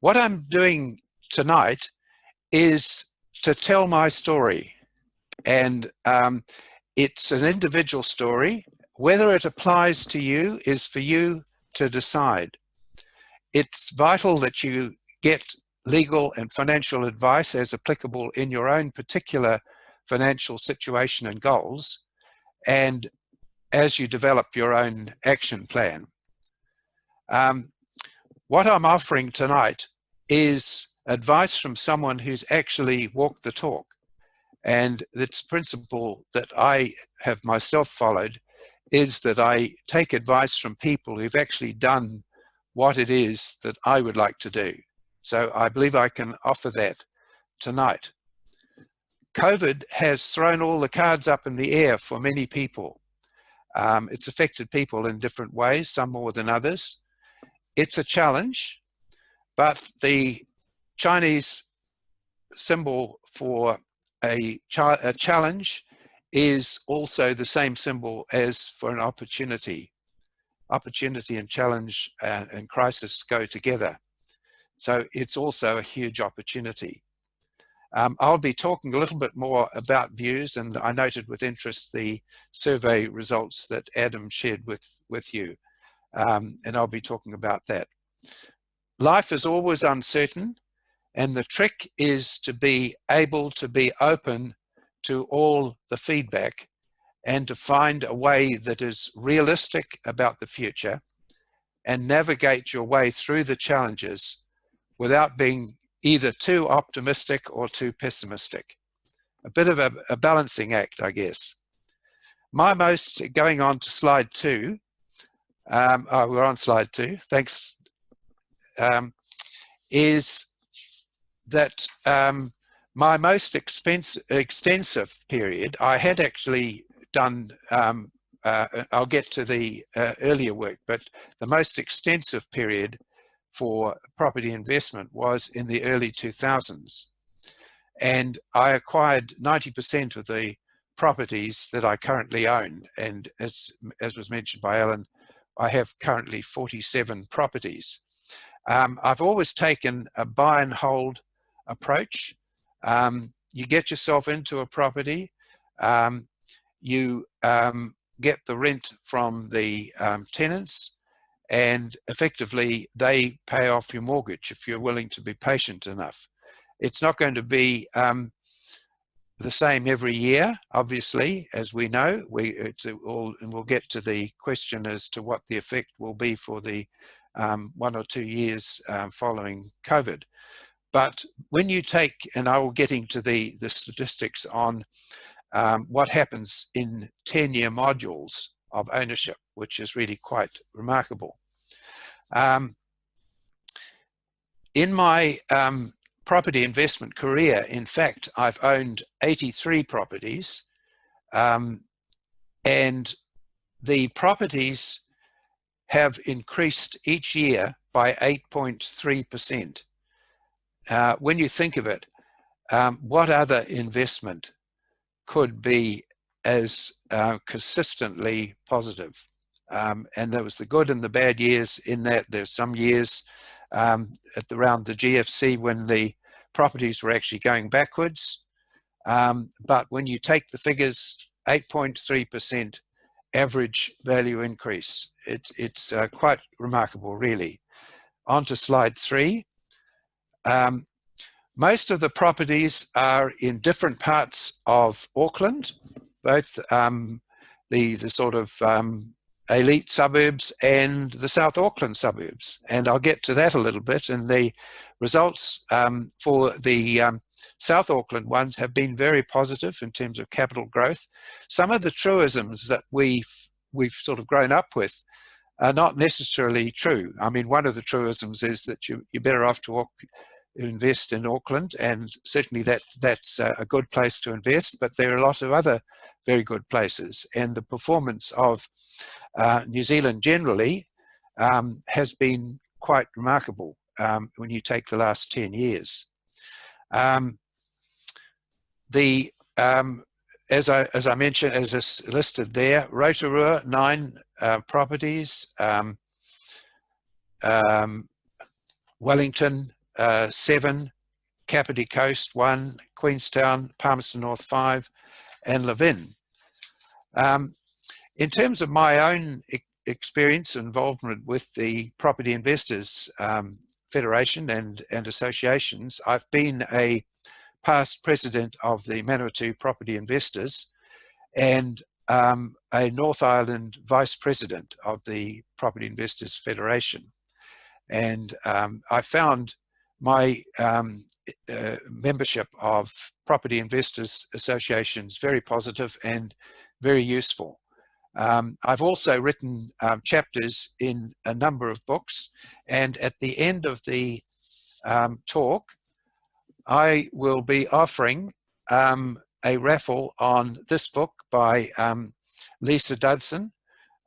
What I'm doing tonight is to tell my story, and it's an individual story. Whether it applies to you is for you to decide. It's vital that you get legal and financial advice as applicable in your own particular financial situation and goals, and as you develop your own action plan. What I'm offering tonight is advice from someone who's actually walked the talk. And this principle that I have myself followed is that I take advice from people who've actually done what it is that I would like to do. So I believe I can offer that tonight. COVID has thrown all the cards up in the air for many people. It's affected people in different ways, some more than others. It's a challenge, but the Chinese symbol for a challenge is also the same symbol as for an opportunity. Opportunity and challenge and crisis go together. So it's also a huge opportunity. I'll be talking a little bit more about views, and I noted with interest the survey results that Adam shared with you, and I'll be talking about that. Life is always uncertain, and the trick is to be able to be open to all the feedback and to find a way that is realistic about the future and navigate your way through the challenges without being either too optimistic or too pessimistic. A bit of a balancing act, I guess. Going on to slide 2. We're on slide 2, thanks. Is that my most extensive period, I had actually done, I'll get to the earlier work, but the most extensive period for property investment was in the early 2000s. And I acquired 90% of the properties that I currently own. And as was mentioned by Alan, I have currently 47 properties. I've always taken a buy and hold approach. You get yourself into a property, you get the rent from the tenants, and effectively they pay off your mortgage if you're willing to be patient enough. It's not going to be the same every year, obviously, as we know. And we'll get to the question as to what the effect will be for the 1 or 2 years following COVID. But when you take, and I will get into the statistics on what happens in 10-year modules of ownership, which is really quite remarkable. In my property investment career, in fact, I've owned 83 properties, and the properties have increased each year by 8.3%. When you think of it, what other investment could be as consistently positive? And there was the good and the bad years in that. There's some years around the GFC when the properties were actually going backwards. But when you take the figures, 8.3% average value increase, it's quite remarkable, really. On to slide 3. Most of the properties are in different parts of Auckland, both the sort of elite suburbs and the South Auckland suburbs. And I'll get to that a little bit. And the results for the South Auckland ones have been very positive in terms of capital growth. Some of the truisms that we've sort of grown up with are not necessarily true. I mean, one of the truisms is that you're better off to invest in Auckland, and certainly that's a good place to invest, but there are a lot of other very good places, and the performance of New Zealand generally has been quite remarkable when you take the last 10 years. As I mentioned, as is listed there, Rotorua, 9 properties, Wellington, 7, Kapiti Coast 1, Queenstown, Palmerston North 5, and Levin. In terms of my own experience and involvement with the Property Investors Federation and associations, I've been a past president of the Manawatu Property Investors and a North Island vice president of the Property Investors Federation. And I found my membership of Property Investors Associations very positive and very useful. I've also written chapters in a number of books, and at the end of the talk, I will be offering a raffle on this book by Lisa Dudson,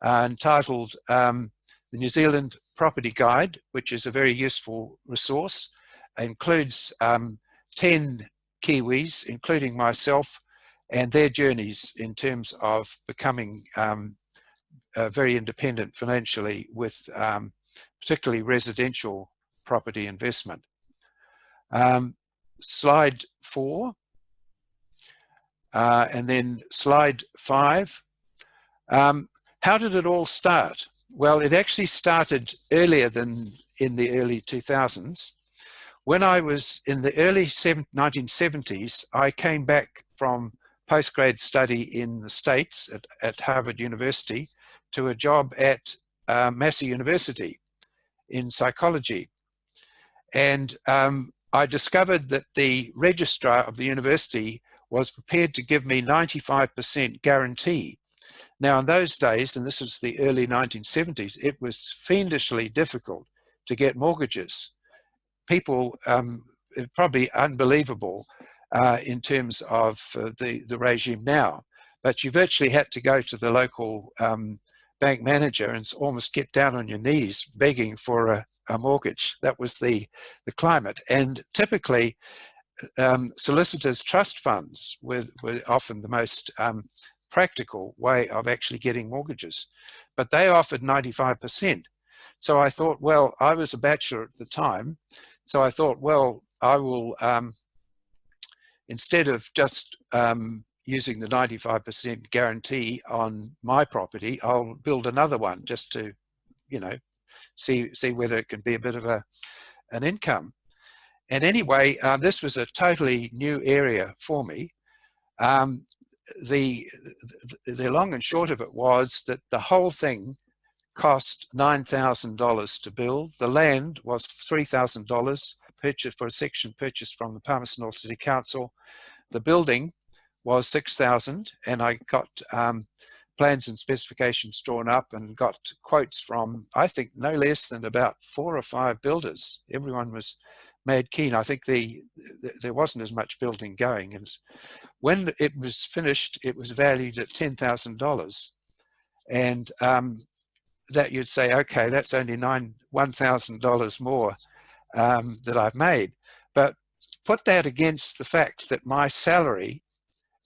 entitled The New Zealand Property Guide, which is a very useful resource. It includes 10 Kiwis, including myself, and their journeys in terms of becoming very independent financially with particularly residential property investment. Slide 4, and then slide 5. How did it all start? Well, it actually started earlier than in the early 2000s. When I was in the early 1970s, I came back from postgrad study in the States at Harvard University to a job at Massey University in psychology. And I discovered that the registrar of the university was prepared to give me 95% guarantee. Now, in those days, and this was the early 1970s, it was fiendishly difficult to get mortgages. People, probably unbelievable in terms of the regime now, but you virtually had to go to the local bank manager and almost get down on your knees begging for a mortgage. That was the climate. And typically, solicitors' trust funds were often the most practical way of actually getting mortgages, but they offered 95%. So I thought, well, I was a bachelor at the time, so I thought, well, I will, instead of just using the 95% guarantee on my property, I'll build another one just to, you know, see whether it can be a bit of an income. And anyway, this was a totally new area for me. The long and short of it was that the whole thing cost $9,000 to build. The land was $3,000 purchased for a section purchased from the Palmerston North City Council. The building was $6,000, and I got plans and specifications drawn up and got quotes from, I think, no less than about 4 or 5 builders. Everyone was mad keen. I think there wasn't as much building going. And when it was finished, it was valued at $10,000. And that you'd say, okay, that's only $1,000 more that I've made. But put that against the fact that my salary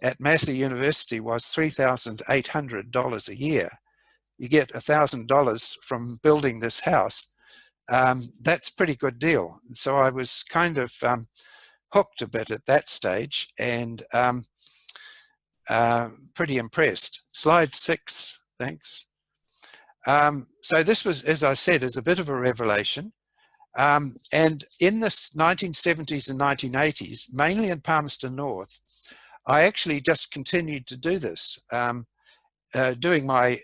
at Massey University was $3,800 a year. You get $1,000 from building this house. That's a pretty good deal. So I was kind of hooked a bit at that stage and pretty impressed. Slide 6, thanks. So this was, as I said, is a bit of a revelation. And in the 1970s and 1980s, mainly in Palmerston North, I actually just continued to do this, doing my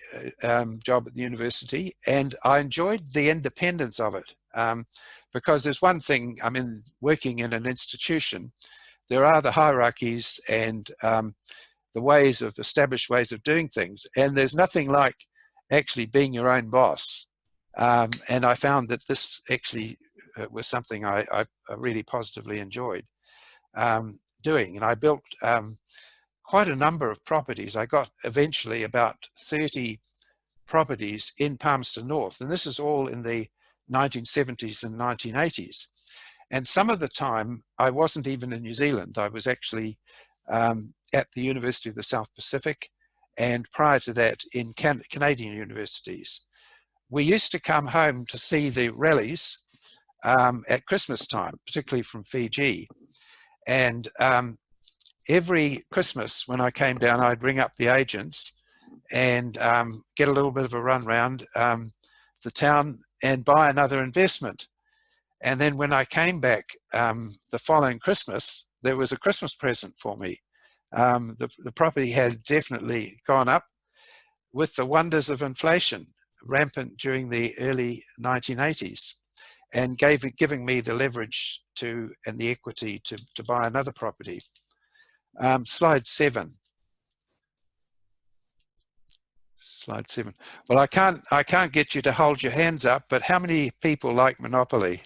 job at the university, and I enjoyed the independence of it. Because there's one thing, I mean, working in an institution, there are the hierarchies and the established ways of doing things, and there's nothing like actually being your own boss. And I found that this actually was something I really positively enjoyed doing. And I built quite a number of properties. I got eventually about 30 properties in Palmerston North, and this is all in the 1970s and 1980s. And some of the time I wasn't even in New Zealand. I was actually at the University of the South Pacific, and prior to that in Canadian universities. We used to come home to see the rallies at Christmas time, particularly from Fiji. And every Christmas when I came down, I'd ring up the agents and get a little bit of a run round the town and buy another investment. And then when I came back the following Christmas, there was a Christmas present for me. The property had definitely gone up with the wonders of inflation rampant during the early 1980s, and giving me the leverage and the equity to buy another property. Slide 7. Slide 7. Well, I can't get you to hold your hands up, but how many people like Monopoly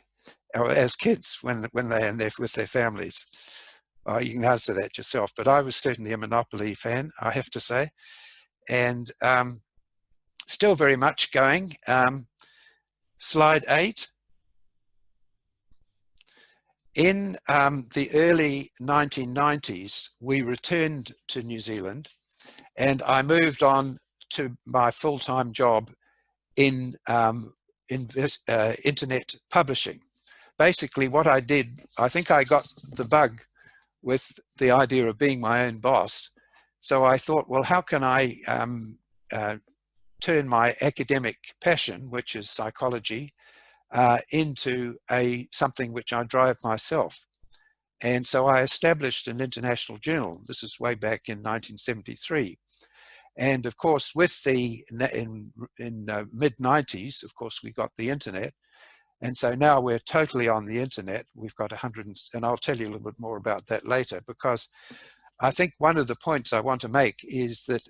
as kids when they're in there with their families? You can answer that yourself, but I was certainly a Monopoly fan, I have to say, and still very much going. Slide 8. In the early 1990s, we returned to New Zealand, and I moved on to my full-time job in internet publishing. Basically, what I did, I think I got the bug with the idea of being my own boss. So I thought, well, how can I turn my academic passion, which is psychology, into something which I drive myself? And so I established an international journal. This is way back in 1973. And of course, with in mid-90s, of course, we got the internet. And so now we're totally on the internet. We've got 100, and I'll tell you a little bit more about that later, because I think one of the points I want to make is that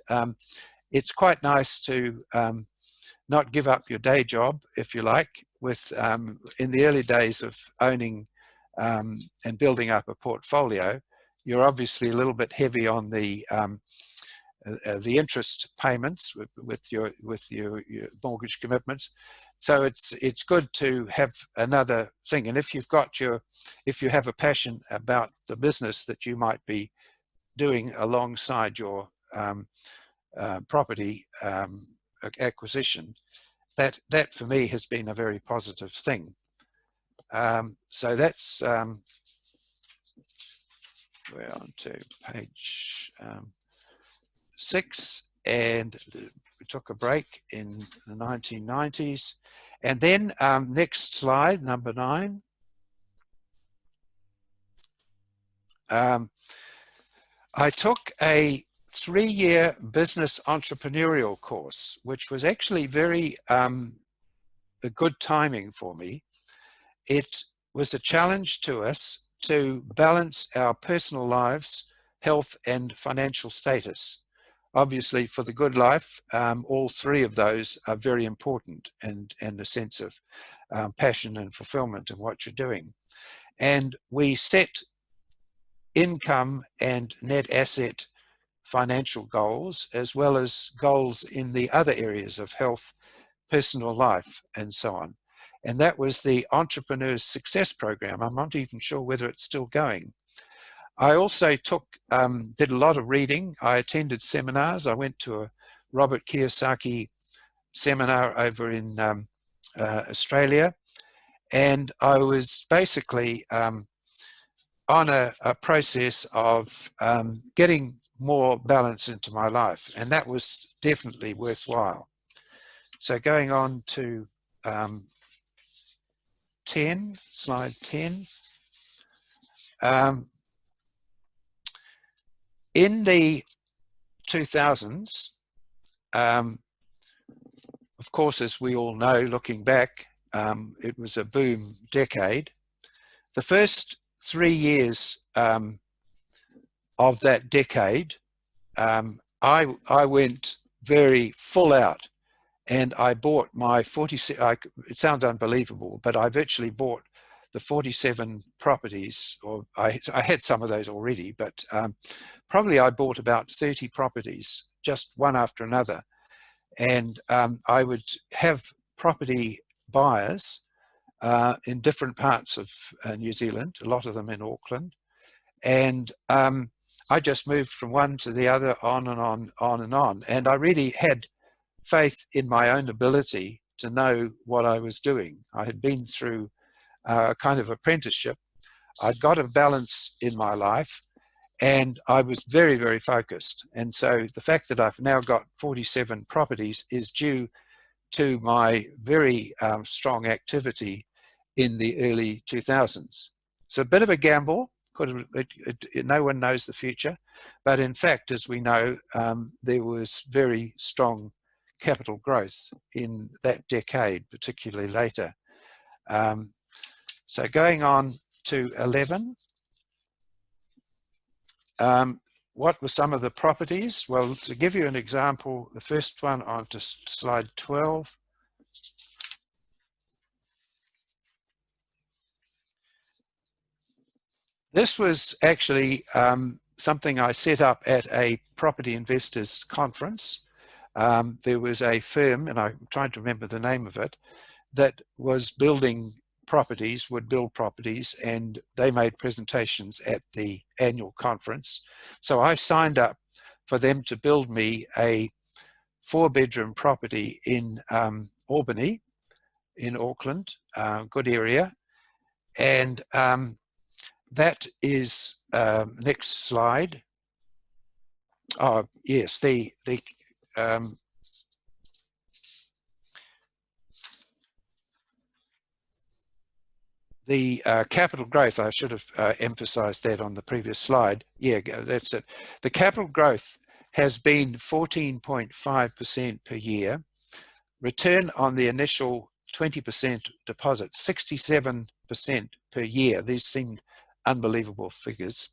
it's quite nice to not give up your day job, if you like, with in the early days of owning and building up a portfolio. You're obviously a little bit heavy on the interest payments with your mortgage commitments. So it's good to have another thing. And if you have a passion about the business that you might be doing alongside your property acquisition, that for me has been a very positive thing. So that's we're on to page 6, and we took a break in the 1990s. And then next slide, number 9. I took a 3-year business entrepreneurial course, which was actually very a good timing for me. It was a challenge to us to balance our personal lives, health, and financial status. Obviously, for the good life, all 3 of those are very important, and a sense of passion and fulfillment in what you're doing. And we set income and net asset financial goals, as well as goals in the other areas of health, personal life, and so on. And that was the Entrepreneur's Success Program. I'm not even sure whether it's still going. I also did a lot of reading. I attended seminars. I went to a Robert Kiyosaki seminar over in Australia, and I was basically on a process of getting more balance into my life, and that was definitely worthwhile. So going on to 10, slide 10. In the 2000s, of course, as we all know, looking back, it was a boom decade. The first 3 years of that decade, I went very full out, and I bought my 47, it sounds unbelievable, but I virtually bought the 47 properties, or I had some of those already, but probably I bought about 30 properties, just one after another. And I would have property buyers in different parts of New Zealand, a lot of them in Auckland. And I just moved from one to the other, on and on and on. And I really had faith in my own ability to know what I was doing. I had been through kind of apprenticeship. I'd got a balance in my life, and I was very, very focused. And so the fact that I've now got 47 properties is due to my very strong activity in the early 2000s. So a bit of a gamble, because no one knows the future. But in fact, as we know, there was very strong capital growth in that decade, particularly later. So going on to 11. What were some of the properties? Well, to give you an example, the first one on to slide 12. This was actually something I set up at a property investors conference. There was a firm, and I'm trying to remember the name of it, that was building properties, would build properties, and they made presentations at the annual conference. So I signed up for them to build me a 4-bedroom property in Albany, in Auckland, good area. And that is, next slide. Oh, yes, the capital growth, I should have emphasized that on the previous slide. Yeah, that's it. The capital growth has been 14.5% per year. Return on the initial 20% deposit, 67% per year. These seem unbelievable figures.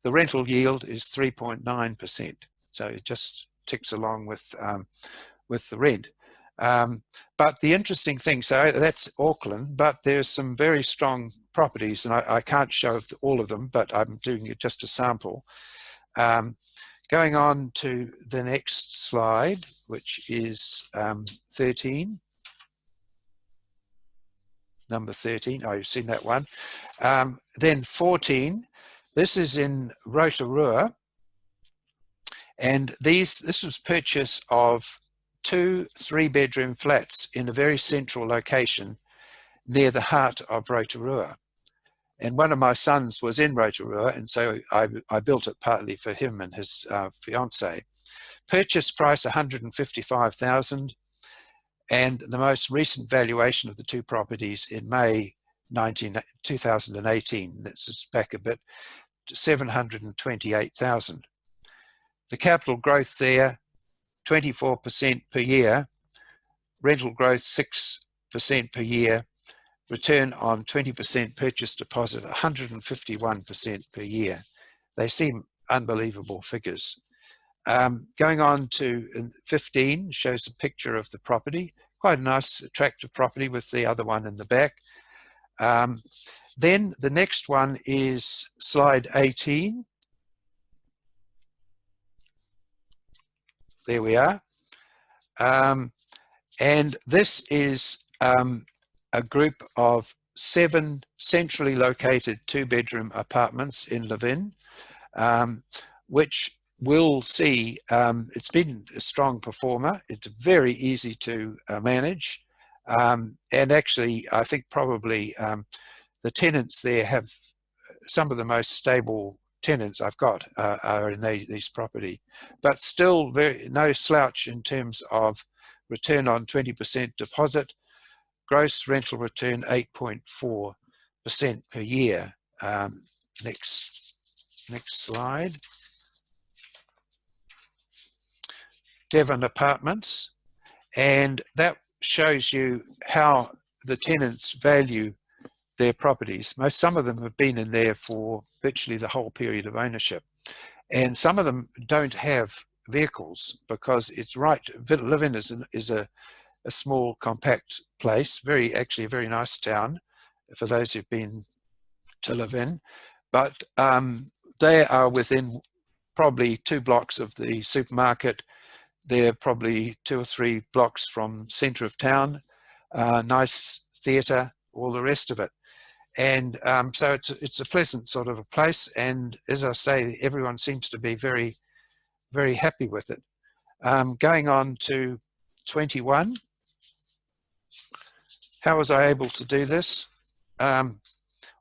The rental yield is 3.9%. So it just ticks along with the rent. But the interesting thing, so that's Auckland, but there's some very strong properties, and I can't show all of them, but I'm doing it just a sample. Going on to the next slide, which is 13. Number 13, oh, you've seen that one. Then 14, this is in Rotorua, and this was purchase of 2 3-bedroom flats in a very central location near the heart of Rotorua. And one of my sons was in Rotorua, and so I built it partly for him and his fiancée. Purchase price $155,000, and the most recent valuation of the 2 properties in May 2018, this is back a bit, $728,000. The capital growth there, 24% per year, rental growth 6% per year, return on 20% purchase deposit 151% per year. They seem unbelievable figures. Going on to 15, shows a picture of the property, quite a nice attractive property with the other one in the back. Then the next one is slide 18. There we are. And this is a group of 7 centrally located 2-bedroom apartments in Levin, which will see, it's been a strong performer. It's very easy to manage. And actually, I think probably the tenants there have some of the most stable tenants I've got are in these property, but still no slouch in terms of return on 20% deposit, gross rental return 8.4% per year. Next slide. Devon Apartments, and that shows you how the tenants value their properties. Some of them have been in there for virtually the whole period of ownership, and some of them don't have vehicles because it's right. Levin is a small, compact place. Actually a very nice town for those who've been to Levin, but they are within probably 2 blocks of the supermarket. They're probably 2 or 3 blocks from centre of town. Nice theatre, all the rest of it. And so it's a pleasant sort of a place, and as I say, everyone seems to be very, very happy with it. Going on to 21. How was I able to do this?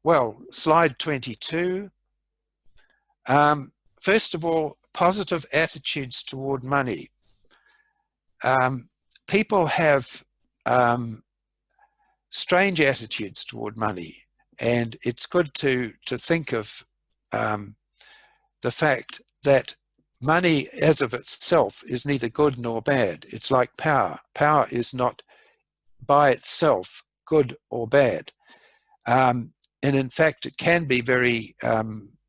Well, slide 22. First of all, positive attitudes toward money. People have strange attitudes toward money, and it's good to think of the fact that money as of itself is neither good nor bad. It's like power. Power is not by itself good or bad. And in fact, it can be very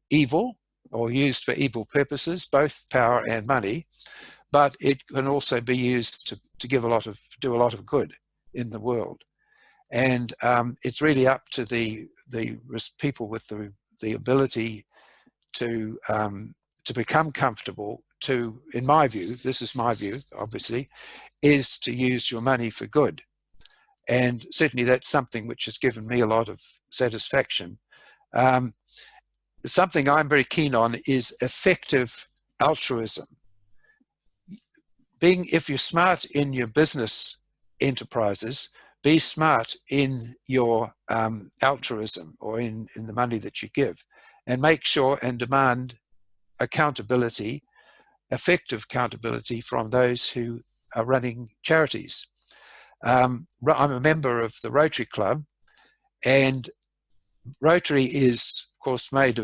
evil or used for evil purposes, both power and money, but it can also be used to do a lot of good in the world. And it's really up to the people with the ability to become comfortable to, in my view, this is my view, obviously, is to use your money for good. And certainly that's something which has given me a lot of satisfaction. Something I'm very keen on is effective altruism. If you're smart in your business enterprises, be smart in your altruism, or in the money that you give, and make sure and demand accountability, effective accountability from those who are running charities. I'm a member of the Rotary Club, and Rotary is, of course, made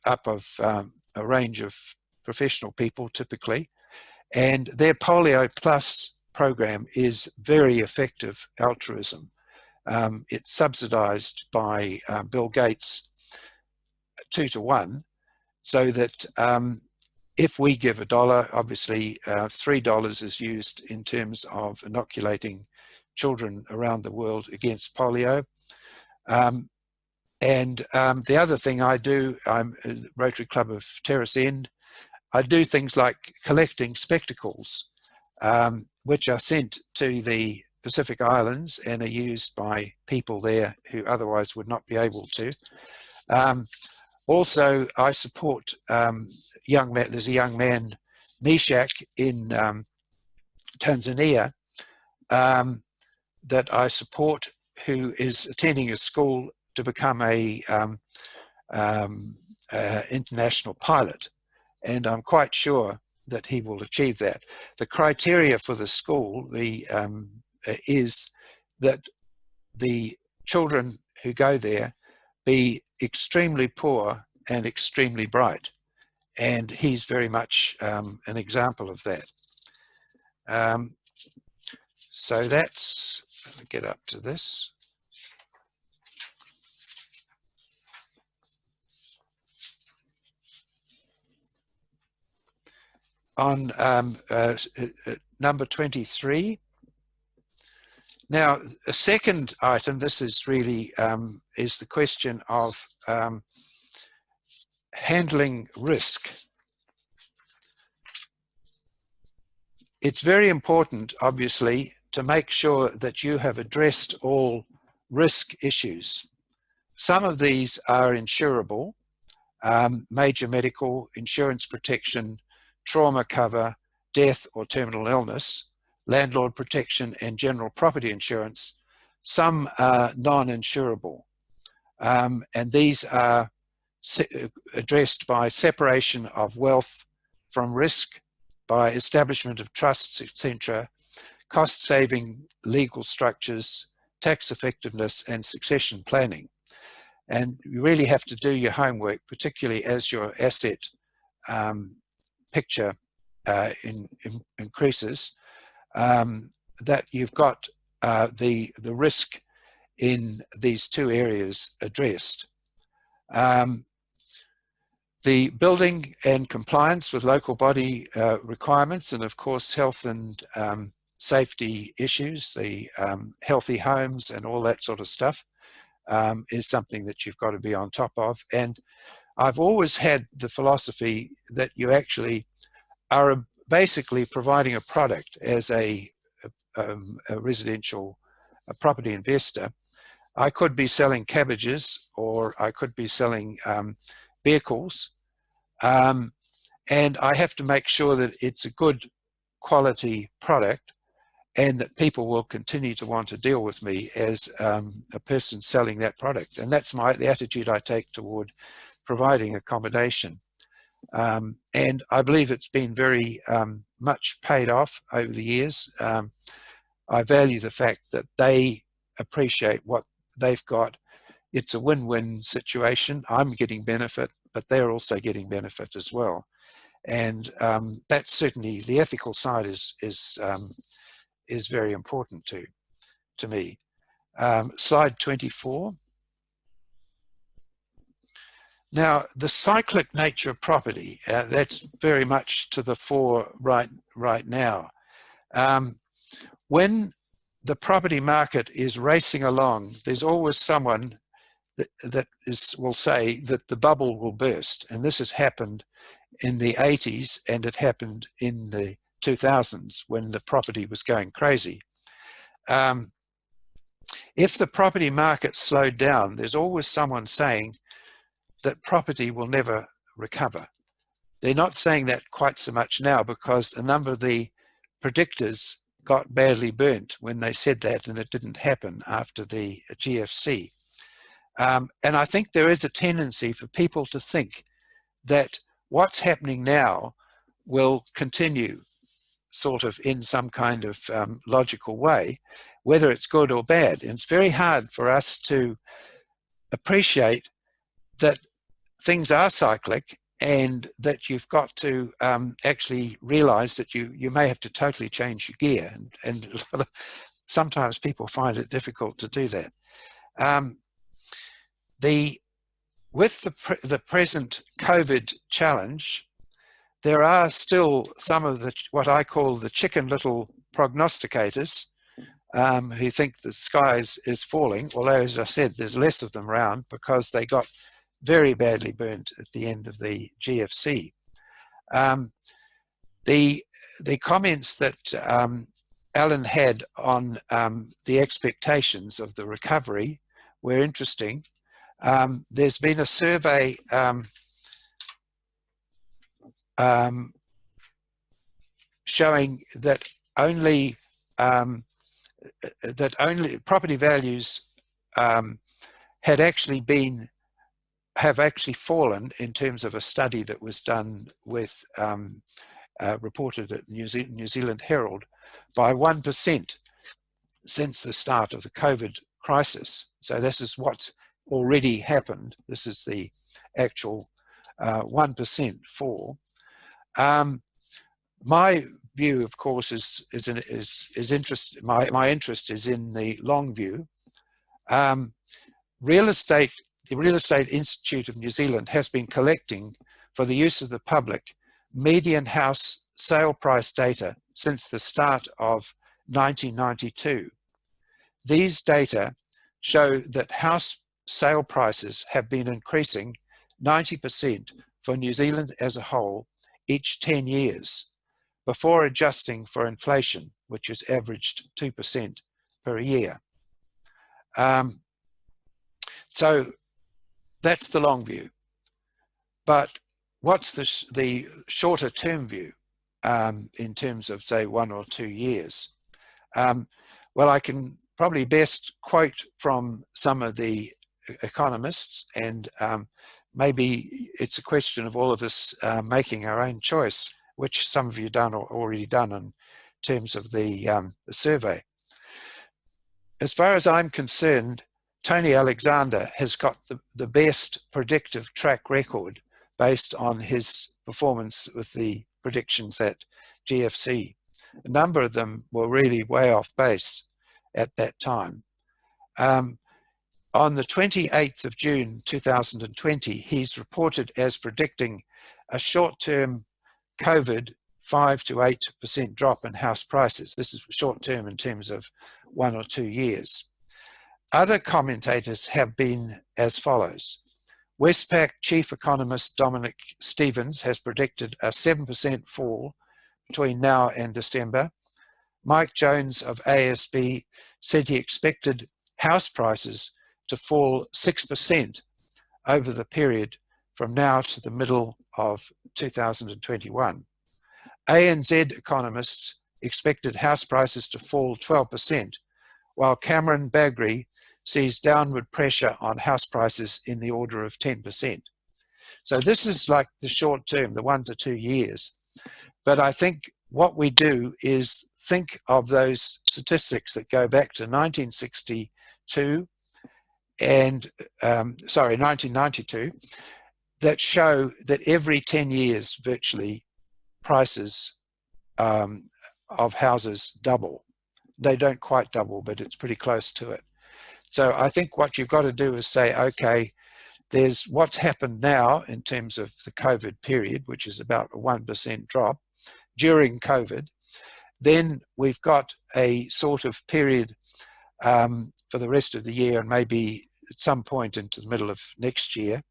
up of a range of professional people typically, and their Polio Plus program is very effective altruism. It's subsidized by Bill Gates 2-to-1, so that if we give $1, obviously $3 is used in terms of inoculating children around the world against polio. The other thing I do, I'm a Rotary Club of Terrace End, I do things like collecting spectacles, which are sent to the Pacific Islands and are used by people there who otherwise would not be able to. Also, I support there's a young man, Meshach, in Tanzania, that I support, who is attending a school to become a international pilot. And I'm quite sure that he will achieve that. The criteria for the school is that the children who go there be extremely poor and extremely bright. And he's very much an example of that. So that's, let me get up to this. On number 23. Now, a second item, this is really is the question of handling risk. It's very important, obviously, to make sure that you have addressed all risk issues. Some of these are insurable, major medical, insurance protection, trauma cover, death or terminal illness, landlord protection, and general property insurance. Some are non-insurable, and these are addressed by separation of wealth from risk, by establishment of trusts, etc., cost-saving legal structures, tax effectiveness, and succession planning. And you really have to do your homework, particularly as your asset picture increases, that you've got the risk in these two areas addressed. The building and compliance with local body requirements, and of course health and safety issues, the healthy homes and all that sort of stuff, is something that you've got to be on top of. And I've always had the philosophy that you actually are basically providing a product as a residential property investor. I could be selling cabbages, or I could be selling vehicles, and I have to make sure that it's a good quality product, and that people will continue to want to deal with me as a person selling that product. And that's the attitude I take toward providing accommodation. And I believe it's been very much paid off over the years. I value the fact that they appreciate what they've got. It's a win-win situation. I'm getting benefit, but they're also getting benefit as well. And that's certainly, the ethical side is very important to me. Slide 24. Now, the cyclic nature of property, that's very much to the fore right now. When the property market is racing along, there's always someone that will say that the bubble will burst. And this has happened in the 80s, and it happened in the 2000s when the property was going crazy. If the property market slowed down, there's always someone saying that property will never recover. They're not saying that quite so much now, because a number of the predictors got badly burnt when they said that, and it didn't happen after the GFC. And I think there is a tendency for people to think that what's happening now will continue sort of in some kind of logical way, whether it's good or bad. And it's very hard for us to appreciate that things are cyclic, and that you've got to actually realize that you may have to totally change your gear. And sometimes people find it difficult to do that. With the present COVID challenge, there are still some of what I call the chicken little prognosticators who think the sky is falling, although, as I said, there's less of them around because they got very badly burnt at the end of the GFC. The comments that Alan had on the expectations of the recovery were interesting. There's been a survey showing that only property values have actually fallen in terms of a study that was done with reported at New Zealand Herald by 1% since the start of the COVID crisis. So this is what's already happened. This is the actual 1% fall. My view, of course, is interest. My interest is in the long view. The Real Estate Institute of New Zealand has been collecting, for the use of the public, median house sale price data since the start of 1992. These data show that house sale prices have been increasing 90% for New Zealand as a whole each 10 years, before adjusting for inflation, which has averaged 2% per year. So that's the long view. But what's the shorter term view in terms of, say, 1 or 2 years? Well, I can probably best quote from some of the economists, and maybe it's a question of all of us making our own choice, which some of you already done in terms of the survey. As far as I'm concerned, Tony Alexander has got the best predictive track record based on his performance with the predictions at GFC. A number of them were really way off base at that time. On the 28th of June 2020, he's reported as predicting a short-term COVID 5 to 8% drop in house prices. This is short-term in terms of 1 or 2 years. Other commentators have been as follows. Westpac chief economist Dominic Stevens has predicted a 7% fall between now and December. Mike Jones of ASB said he expected house prices to fall 6% over the period from now to the middle of 2021. ANZ economists expected house prices to fall 12%, while Cameron Bagri sees downward pressure on house prices in the order of 10%. So this is like the short term, the 1 to 2 years. But I think what we do is think of those statistics that go back to 1962 and, 1992, that show that every 10 years, virtually, prices of houses double. They don't quite double, but it's pretty close to it. So I think what you've got to do is say, okay, there's what's happened now in terms of the COVID period, which is about a 1% drop during COVID. Then we've got a sort of period for the rest of the year and maybe at some point into the middle of next year,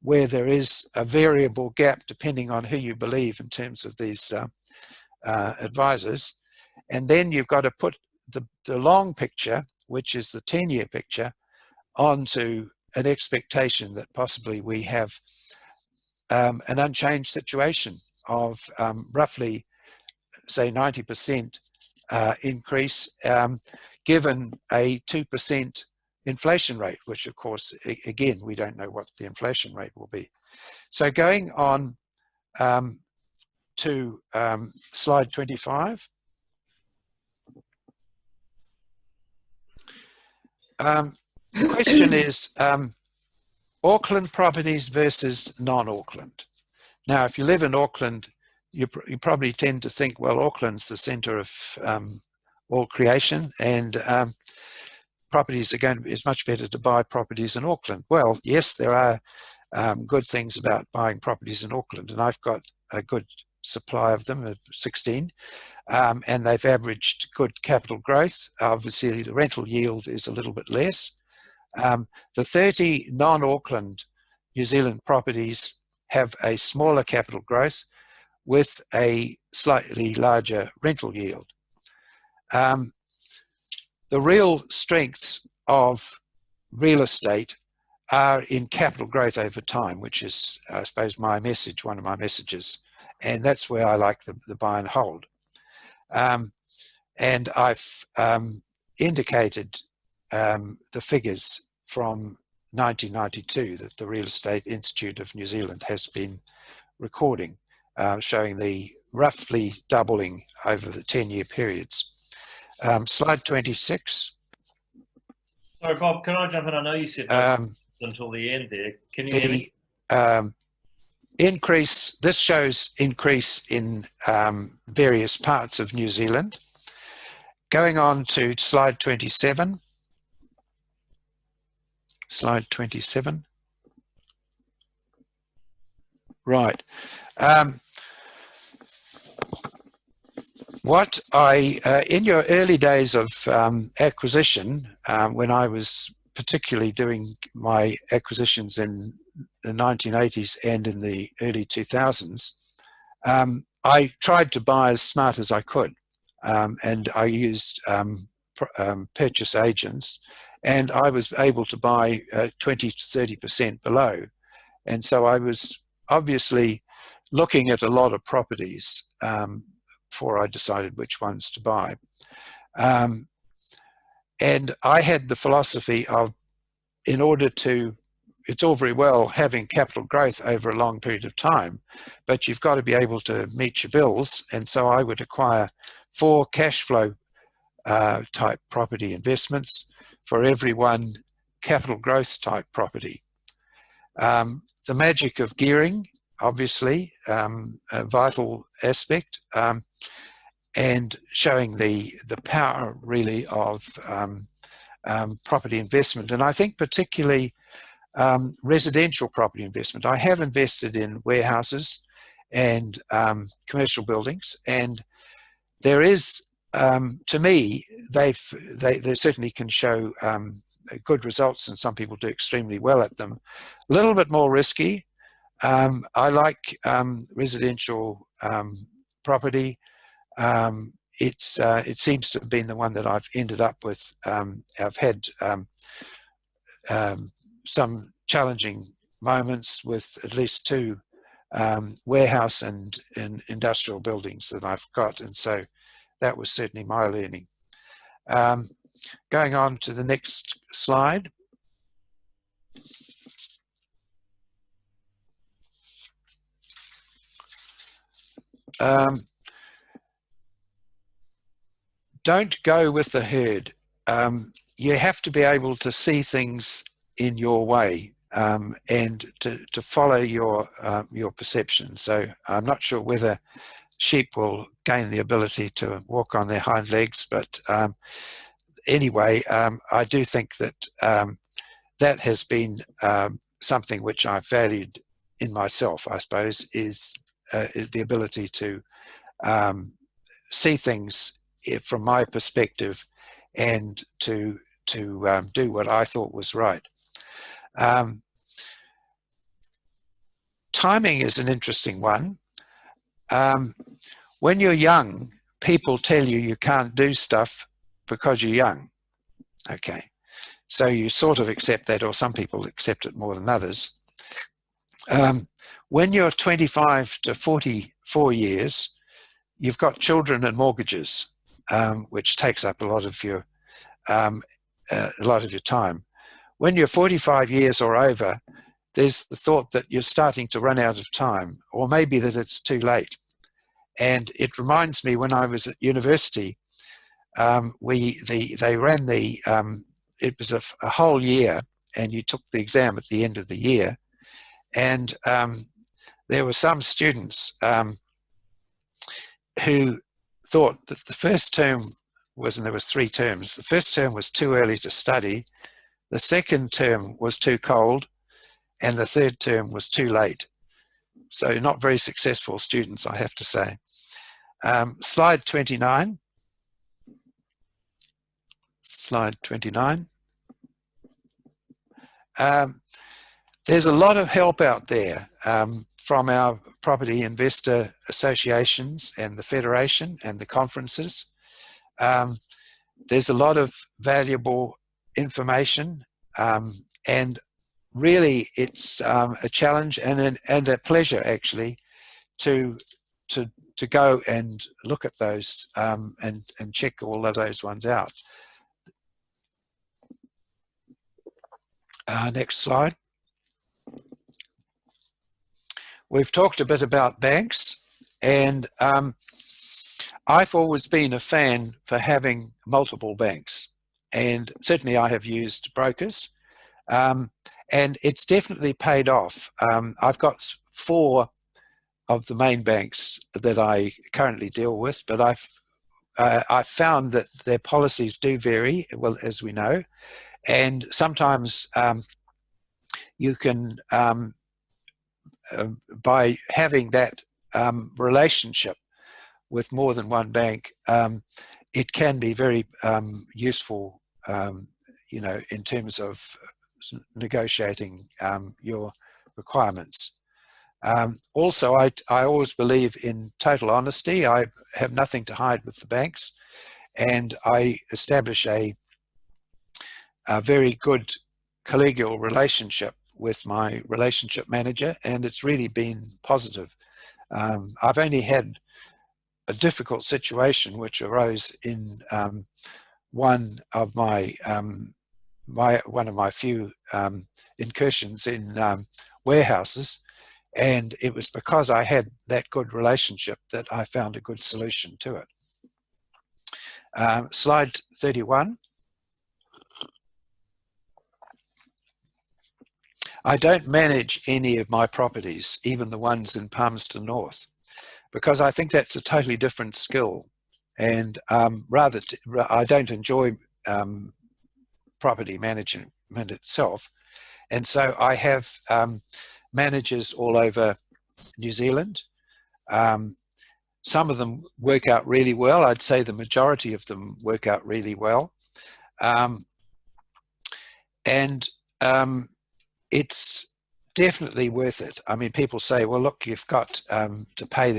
where there is a variable gap depending on who you believe in terms of these advisors. And then you've got to put the long picture, which is the 10-year picture, onto an expectation that possibly we have an unchanged situation of roughly, say, 90% increase, given a 2% inflation rate, which of course, again, we don't know what the inflation rate will be. So going on to slide 25. The question is Auckland properties versus non-Auckland. Now, if you live in Auckland, you probably tend to think, well, Auckland's the centre of all creation, and properties are going to be, it's much better to buy properties in Auckland. Well, yes, there are good things about buying properties in Auckland, and I've got a good supply of them, 16, and they've averaged good capital growth. Obviously, the rental yield is a little bit less. The 30 non-Auckland New Zealand properties have a smaller capital growth with a slightly larger rental yield. The real strengths of real estate are in capital growth over time, which is, I suppose, my message, one of my messages. And that's where I like the buy and hold. And I've indicated the figures from 1992 that the Real Estate Institute of New Zealand has been recording, showing the roughly doubling over the 10-year periods. Slide 26. Sorry, Bob, can I jump in? I know you said until the end there. Can you hear me? Increase, this shows increase in various parts of New Zealand. Going on to slide 27. Slide 27. Right. What I, in your early days of acquisition, when I was particularly doing my acquisitions in the 1980s and in the early 2000s, I tried to buy as smart as I could, and I used purchase agents, and I was able to buy 20 to 30% below. And so I was obviously looking at a lot of properties before I decided which ones to buy. And I had the philosophy of, in order to, it's all very well having capital growth over a long period of time, but you've got to be able to meet your bills. And so I would acquire 4 cash flow type property investments for every 1 capital growth type property. The magic of gearing, obviously, a vital aspect, and showing the power really of property investment. And I think particularly residential property investment. I have invested in warehouses and commercial buildings, and there is, to me, they certainly can show good results, and some people do extremely well at them. A little bit more risky. I like residential property. It seems to have been the one that I've ended up with. I've had some challenging moments with at least 2 warehouse and industrial buildings that I've got, and so that was certainly my learning. Going on to the next slide. Don't go with the herd. You have to be able to see things in your way and to follow your perception. So I'm not sure whether sheep will gain the ability to walk on their hind legs, but anyway, I do think that that has been something which I've valued in myself, I suppose, is the ability to see things from my perspective and to do what I thought was right. Timing is an interesting one. When you're young, people tell you you can't do stuff because you're young. Okay, so you sort of accept that, or some people accept it more than others. When you're 25 to 44 years, you've got children and mortgages, which takes up a lot of your time. When you're 45 years or over, there's the thought that you're starting to run out of time, or maybe that it's too late. And it reminds me, when I was at university, they ran the it was a whole year, and you took the exam at the end of the year, and there were some students who thought that the first term was, and there was 3 terms, the first term was too early to study, the second term was too cold, and the third term was too late. So not very successful students, I have to say. Slide 29. Slide 29. There's a lot of help out there from our property investor associations and the Federation and the conferences. There's a lot of valuable information, and really it's a challenge and a pleasure, actually, to go and look at those and check all of those ones out. Next slide. We've talked a bit about banks, and I've always been a fan for having multiple banks, and certainly I have used brokers, and it's definitely paid off. I've got 4 of the main banks that I currently deal with, but I've found that their policies do vary, well, as we know, and sometimes you can, by having that relationship with more than one bank, it can be very useful, you know, in terms of negotiating your requirements. Also, I always believe in total honesty. I have nothing to hide with the banks, and I establish a very good collegial relationship with my relationship manager, and it's really been positive. I've only had a difficult situation which arose in one of my few incursions in warehouses, and it was because I had that good relationship that I found a good solution to it. Slide 31. I don't manage any of my properties, even the ones in Palmerston North, because I think that's a totally different skill, and I don't enjoy property management itself, and so I have managers all over New Zealand. Some of them work out really well. I'd say the majority of them work out really well, and it's definitely worth it. I mean, people say, well, look, you've got to pay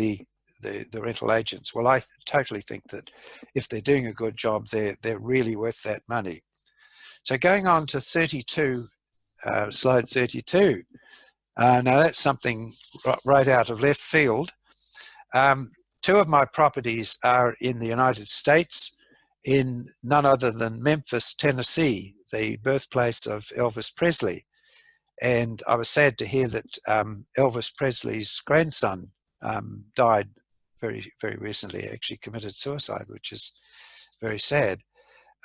the rental agents. Well, I totally think that if they're doing a good job, they're really worth that money. So going on to 32, slide 32. Now that's something right out of left field. Two of my properties are in the United States, in none other than Memphis, Tennessee, the birthplace of Elvis Presley. And I was sad to hear that Elvis Presley's grandson died very, very recently, actually committed suicide, which is very sad.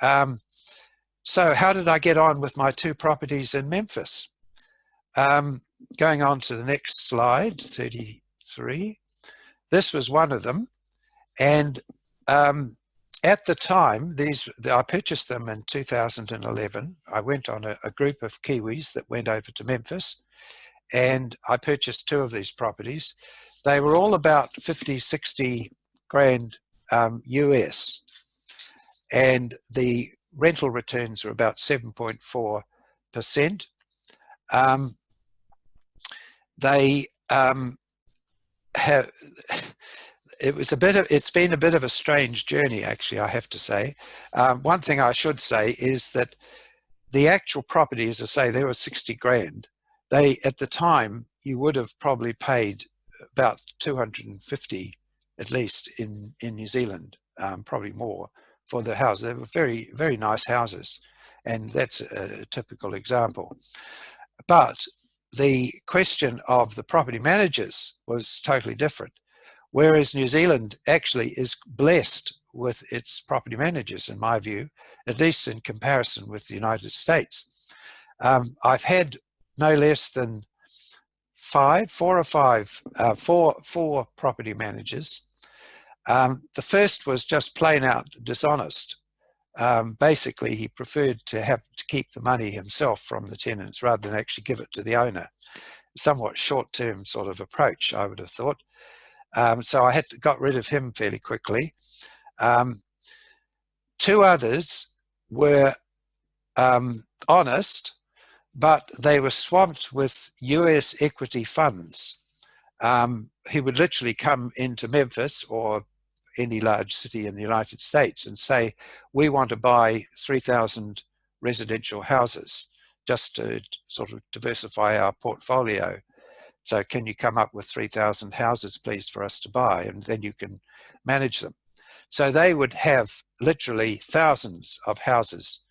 So how did I get on with my two properties in Memphis? Going on to the next slide, 33. This was one of them. And at the time, I purchased them in 2011. I went on a group of Kiwis that went over to Memphis, and I purchased two of these properties. They were all about 50, 60 grand US, and the rental returns were about 7.4%. They have... It's been a bit of a strange journey, actually, I have to say. One thing I should say is that the actual property, as I say, they were 60 grand. At the time, you would have probably paid about 250 at least in New Zealand, probably more, for the house. They were very, very nice houses, and that's a typical example. But the question of the property managers was totally different. Whereas New Zealand actually is blessed with its property managers, in my view, at least in comparison with the United States. I've had no less than four property managers. The first was just plain out dishonest. Basically, he preferred to keep the money himself from the tenants rather than actually give it to the owner. Somewhat short-term sort of approach, I would have thought. So I got rid of him fairly quickly. Two others were honest, but they were swamped with US equity funds. He would literally come into Memphis or any large city in the United States and say, we want to buy 3,000 residential houses just to sort of diversify our portfolio. So can you come up with 3,000 houses, please, for us to buy? And then you can manage them. So they would have literally thousands of houses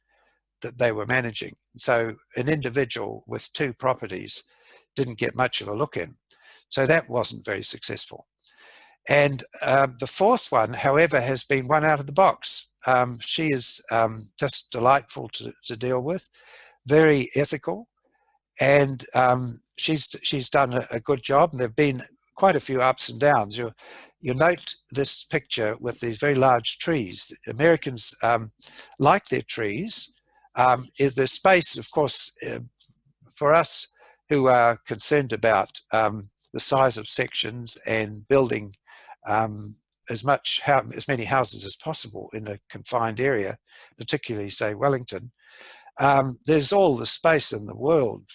that they were managing. So an individual with two properties didn't get much of a look in. So that wasn't very successful. And the fourth one, however, has been one out of the box. She is just delightful to deal with, very ethical. And she's done a good job, and there have been quite a few ups and downs. You'll note this picture with these very large trees. Americans like their trees. The space, of course, for us who are concerned about the size of sections and building as many houses as possible in a confined area, particularly, say, Wellington, there's all the space in the world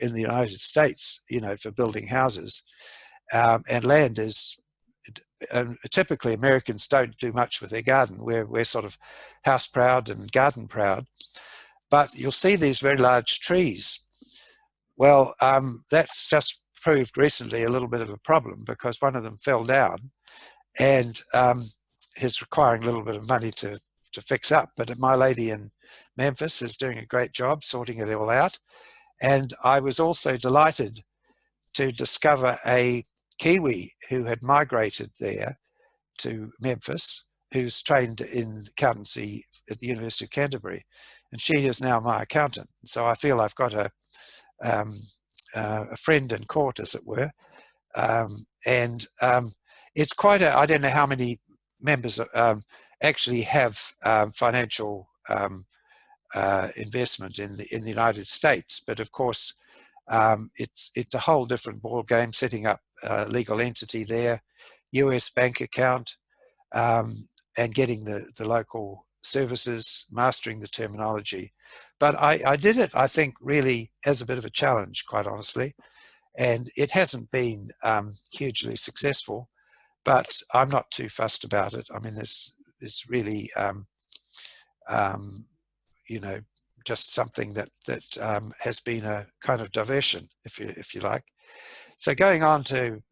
in the United States, for building houses, and land is. Typically, Americans don't do much with their garden. We're sort of house proud and garden proud, but you'll see these very large trees. Well, that's just proved recently a little bit of a problem because one of them fell down, and is requiring a little bit of money to fix up. But my lady in Memphis is doing a great job sorting it all out. And I was also delighted to discover a Kiwi who had migrated there to Memphis, who's trained in accountancy at the University of Canterbury. And she is now my accountant. So I feel I've got a friend in court, as it were. It's quite I don't know how many members actually have financial investment in the United States, but of course it's a whole different ball game, setting up a legal entity there, US bank account, and getting the local services, mastering the terminology. But I did it, I think, really as a bit of a challenge, quite honestly, and it hasn't been hugely successful, but I'm not too fussed about it. I mean, it's really just something that has been a kind of diversion, if you like. So going on to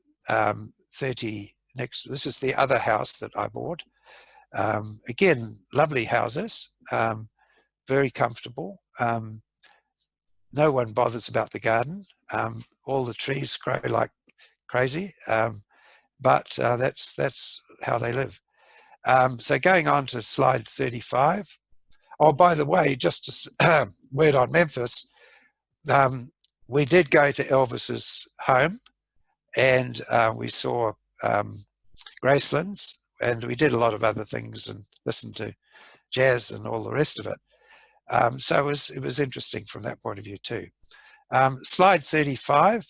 39, this is the other house that I bought. Again, lovely houses, very comfortable. No one bothers about the garden. All the trees grow like crazy, but that's how they live. So going on to slide 35. Oh, by the way, just a word on Memphis. We did go to Elvis's home, and we saw Graceland's, and we did a lot of other things and listened to jazz and all the rest of it. So it was interesting from that point of view too. Slide 35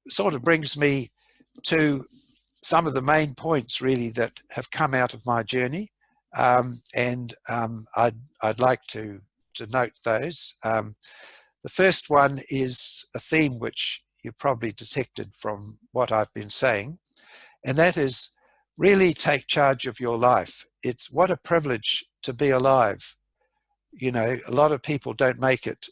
sort of brings me to some of the main points really that have come out of my journey, and I'd like to note those. The first one is a theme which you probably detected from what I've been saying, and that is really take charge of your life. It's what a privilege to be alive. You know, a lot of people don't make it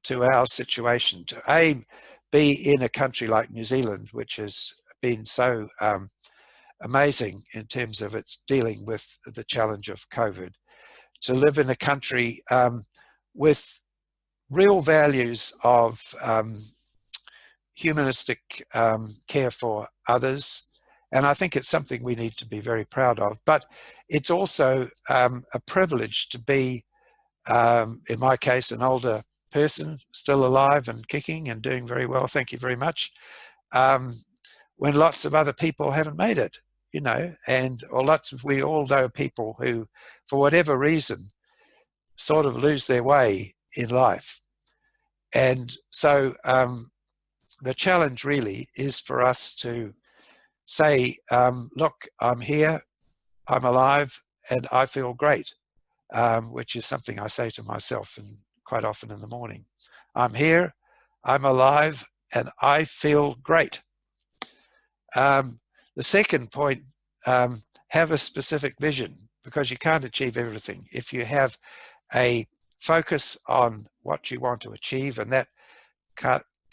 to our situation, to be in a country like New Zealand, which has been so amazing in terms of its dealing with the challenge of COVID, to live in a country with real values of humanistic care for others. And I think it's something we need to be very proud of. But it's also a privilege to be, in my case, an older person, still alive and kicking and doing very well, thank you very much, when lots of other people haven't made it, you know, and we all know people who, for whatever reason, sort of lose their way in life. And so the challenge really is for us to say, look, I'm here, I'm alive, and I feel great, which is something I say to myself quite often in the morning. I'm here, I'm alive, and I feel great. The second point, have a specific vision, because you can't achieve everything. If you have a focus on what you want to achieve, and that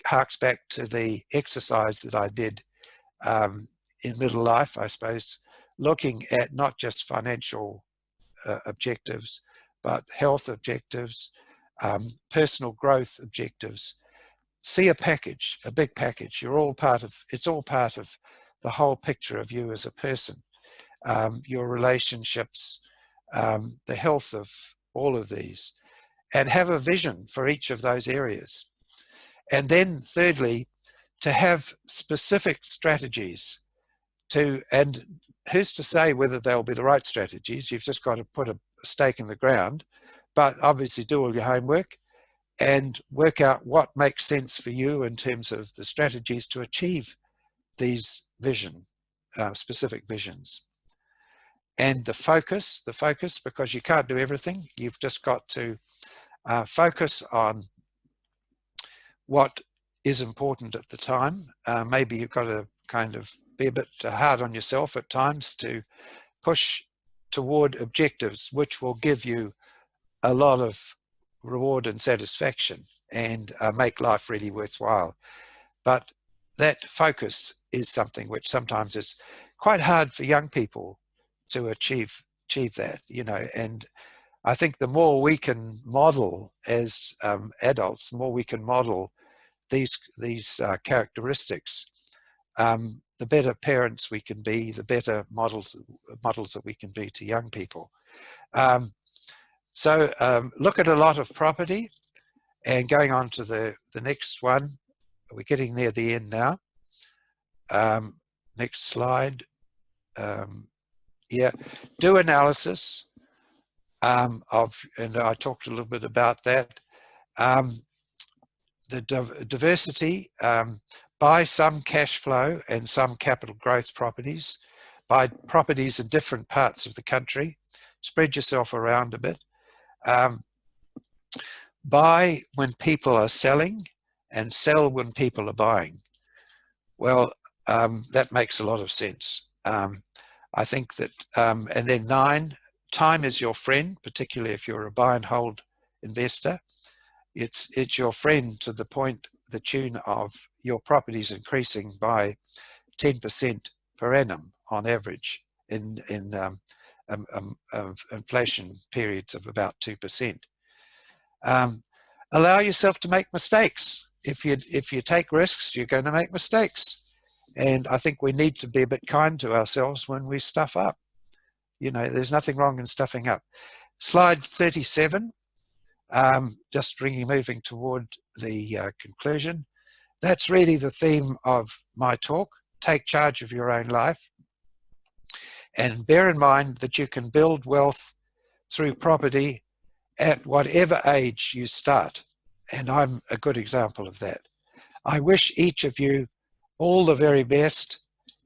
harks back to the exercise that I did in middle life, I suppose, looking at not just financial objectives, but health objectives, personal growth objectives. See a package, a big package. It's all part of the whole picture of you as a person, your relationships, the health of all of these, and have a vision for each of those areas. And then thirdly, to have specific strategies and who's to say whether they'll be the right strategies? You've just got to put a stake in the ground, but obviously do all your homework and work out what makes sense for you in terms of the strategies to achieve these specific visions. And the focus, because you can't do everything, you've just got to focus on what is important at the time. Maybe you've got to kind of be a bit hard on yourself at times to push toward objectives which will give you a lot of reward and satisfaction and make life really worthwhile. But that focus is something which sometimes is quite hard for young people to achieve that, you know. And I think the more we can model as adults, the more we can model these characteristics, the better parents we can be, the better models that we can be to young people. So look at a lot of property, and going on to the next one. We're getting near the end now. Next slide. Yeah, do analysis and I talked a little bit about that. The diversity, buy some cash flow and some capital growth properties, buy properties in different parts of the country, spread yourself around a bit. Buy when people are selling and sell when people are buying. Well, that makes a lot of sense. I think that, and then 9, time is your friend, particularly if you're a buy and hold investor. It's your friend to the tune of your properties increasing by 10% per annum on average in inflation periods of about 2%. Allow yourself to make mistakes. If you take risks, you're going to make mistakes. And I think we need to be a bit kind to ourselves when we stuff up. You know, there's nothing wrong in stuffing up. Slide 37, just moving toward the conclusion. That's really the theme of my talk. Take charge of your own life. And bear in mind that you can build wealth through property at whatever age you start. And I'm a good example of that. I wish each of you all the very best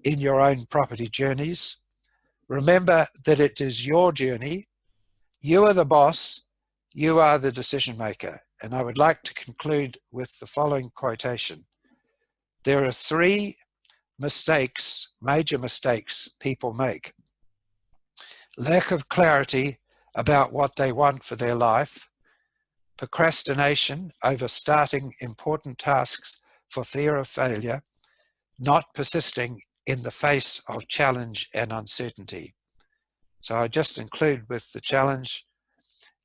in your own property journeys. Remember that it is your journey. You are the boss. You are the decision maker. And I would like to conclude with the following quotation. There are 3 mistakes, major mistakes people make. Lack of clarity about what they want for their life, procrastination over starting important tasks for fear of failure, not persisting in the face of challenge and uncertainty. So I just conclude with the challenge.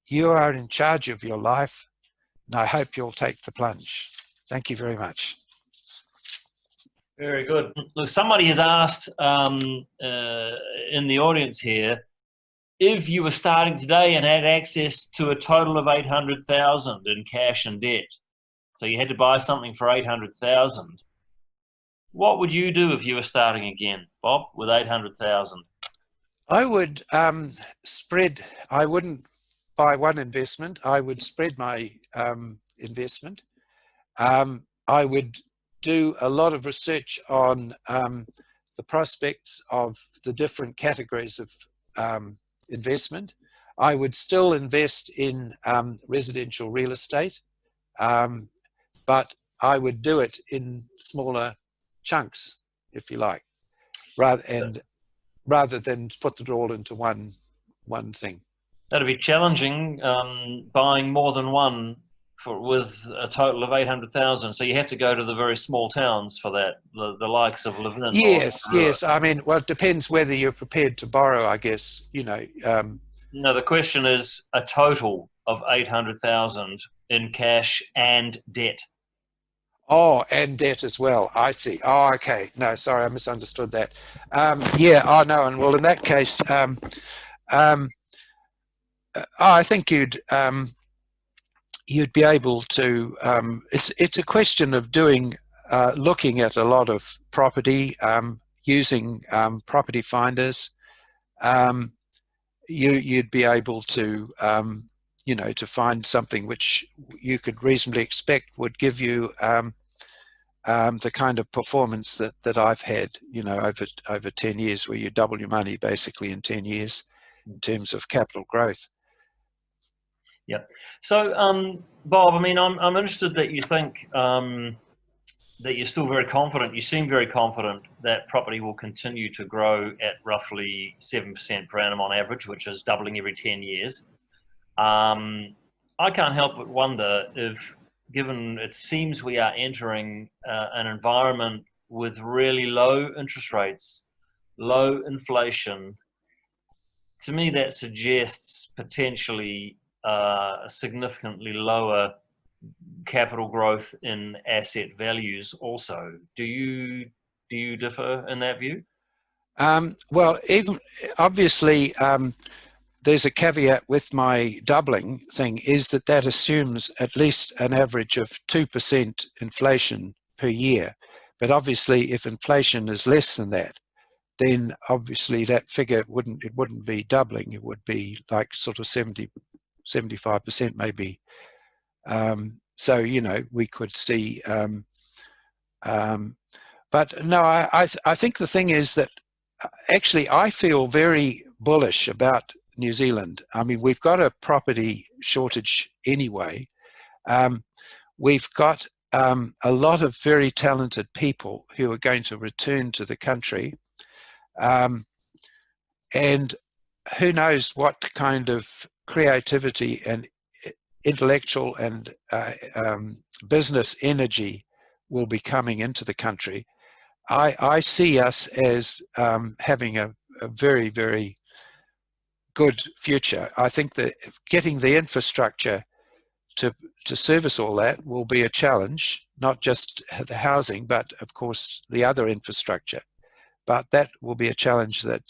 You are in charge of your life, and I hope you'll take the plunge. Thank you very much. Very good. Look, somebody has asked in the audience here, if you were starting today and had access to a total of 800,000 in cash and debt, so you had to buy something for 800,000, what would you do if you were starting again, Bob, with 800,000? I would spread. I wouldn't buy one investment. I would spread my investment. I would do a lot of research on the prospects of the different categories of investment. I would still invest in residential real estate, but I would do it in smaller chunks, if you like, rather than put it all into one thing. That'd be challenging, buying more than one with a total of 800,000. So you have to go to the very small towns for that, the likes of Levin. Yes. I mean, well, it depends whether you're prepared to borrow, I guess, you know. No, the question is a total of 800,000 in cash and debt. Oh, and debt as well. I see. Oh, okay. No, sorry, I misunderstood that. Yeah. Oh, no. And well, in that case, I think you'd be able to. It's a question of looking at a lot of property, using property finders. You'd be able to, to find something which you could reasonably expect would give you the kind of performance that I've had, over 10 years, where you double your money basically in 10 years in terms of capital growth. Yeah. So, Bob, I mean, I'm interested that you think that you're still very confident. You seem very confident that property will continue to grow at roughly 7% per annum on average, which is doubling every 10 years. I can't help but wonder if, given it seems we are entering an environment with really low interest rates, low inflation, to me that suggests potentially significantly lower capital growth in asset values also. Do you differ in that view? Well, even obviously, there's a caveat with my doubling thing, is that assumes at least an average of 2% inflation per year. But obviously, if inflation is less than that, then obviously that figure wouldn't be doubling. It would be like sort of 75% maybe. So, we could see, but no, I think the thing is that actually I feel very bullish about New Zealand. I mean, we've got a property shortage anyway. We've got a lot of very talented people who are going to return to the country. And who knows what kind of creativity and intellectual and business energy will be coming into the country. I see us as having a very, very good future. I think that getting the infrastructure to service all that will be a challenge, not just the housing, but of course the other infrastructure. But that will be a challenge that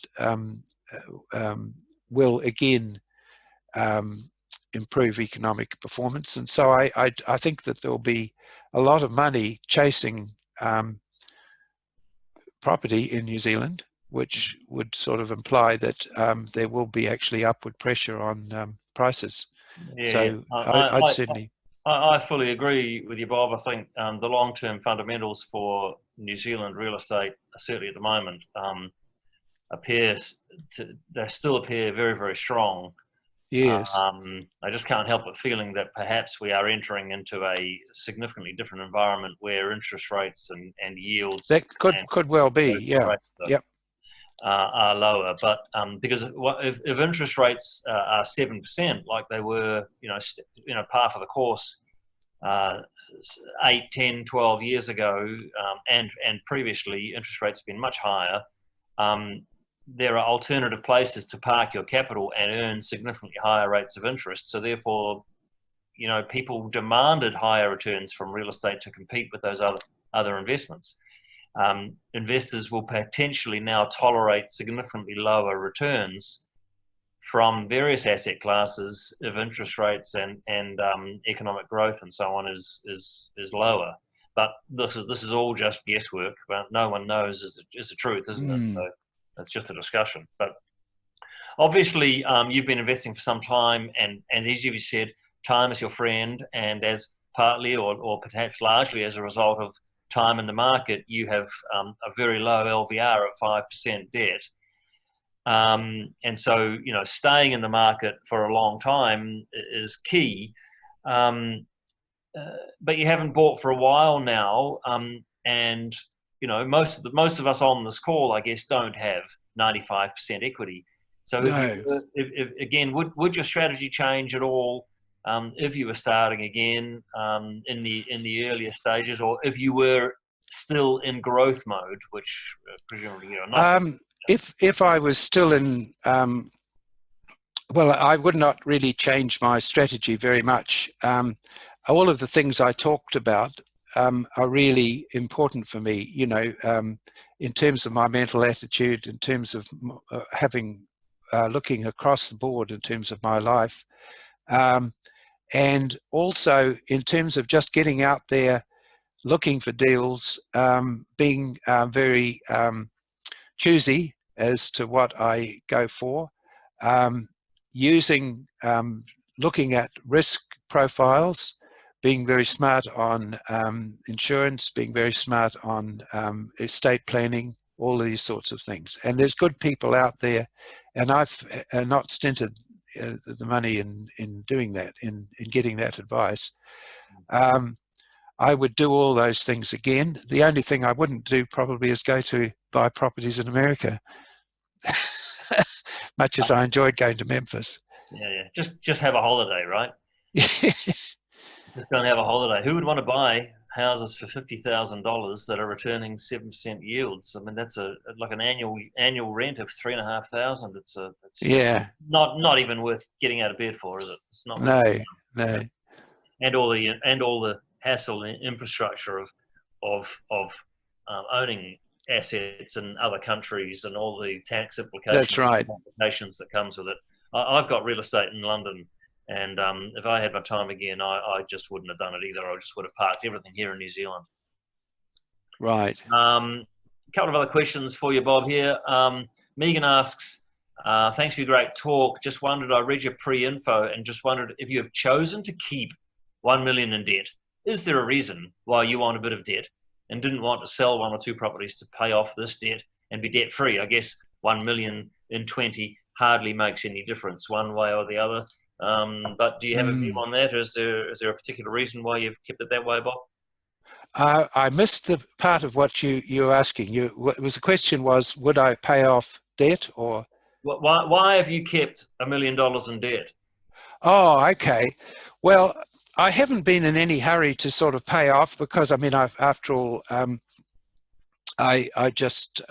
will again improve economic performance. And so I think that there will be a lot of money chasing property in New Zealand, which would sort of imply that there will be actually upward pressure on prices. Yeah, So yeah. I'd certainly... I fully agree with you, Bob. I think the long-term fundamentals for New Zealand real estate, certainly at the moment, they still appear very, very strong. Yes. I just can't help but feeling that perhaps we are entering into a significantly different environment where interest rates and yields that could well be, yeah. Yep. Are lower, but because if interest rates are 7%, like they were, par for the course 8, 10, 12 years ago, and previously, interest rates have been much higher. There are alternative places to park your capital and earn significantly higher rates of interest. So therefore, people demanded higher returns from real estate to compete with those other investments. Investors will potentially now tolerate significantly lower returns from various asset classes if interest rates and economic growth and so on is lower. But this is all just guesswork. But no one knows is the truth, isn't it? So that's just a discussion. But obviously, you've been investing for some time, and as you said, time is your friend. And as partly or perhaps largely as a result of time in the market, you have a very low LVR at 5% debt. And so, staying in the market for a long time is key. But you haven't bought for a while now. And, most of us on this call, I guess, don't have 95% equity. So if again, would your strategy change at all if you were starting again in the earlier stages, or if you were still in growth mode, which presumably you're not? If I was still in, well, I would not really change my strategy very much. All of the things I talked about are really important for me, in terms of my mental attitude, in terms of looking across the board in terms of my life. And also in terms of just getting out there, looking for deals, being very choosy as to what I go for, looking at risk profiles, being very smart on insurance, being very smart on estate planning, all these sorts of things. And there's good people out there, and I've not stinted the money in doing that, in getting that advice. I would do all those things again. The only thing I wouldn't do probably is go to buy properties in America, much as I enjoyed going to Memphis. Yeah. Just have a holiday, right? Just go and have a holiday. Who would want to buy houses for $50,000 that are returning 7% yields? I mean, that's like an annual rent of $3,500. It's yeah, not even worth getting out of bed for, is it? It's not. No. And all the hassle and infrastructure of owning assets in other countries and all the tax implications. That's right. Implications that comes with it. I've got real estate in London, and if I had my time again, I just wouldn't have done it either. I just would have parked everything here in New Zealand. Right. A couple of other questions for you, Bob, here. Megan asks, thanks for your great talk. Just wondered, I read your pre-info and just wondered if you have chosen to keep $1 million in debt. Is there a reason why you want a bit of debt and didn't want to sell 1 or 2 properties to pay off this debt and be debt free? I guess 1 million in 20 hardly makes any difference one way or the other. But do you have a view on that? Is there a particular reason why you've kept it that way, Bob? I missed the part of what you were asking. The question was, would I pay off debt, or? Why have you kept $1 million in debt? Oh, okay. Well, I haven't been in any hurry to sort of pay off, because I mean, after all, I just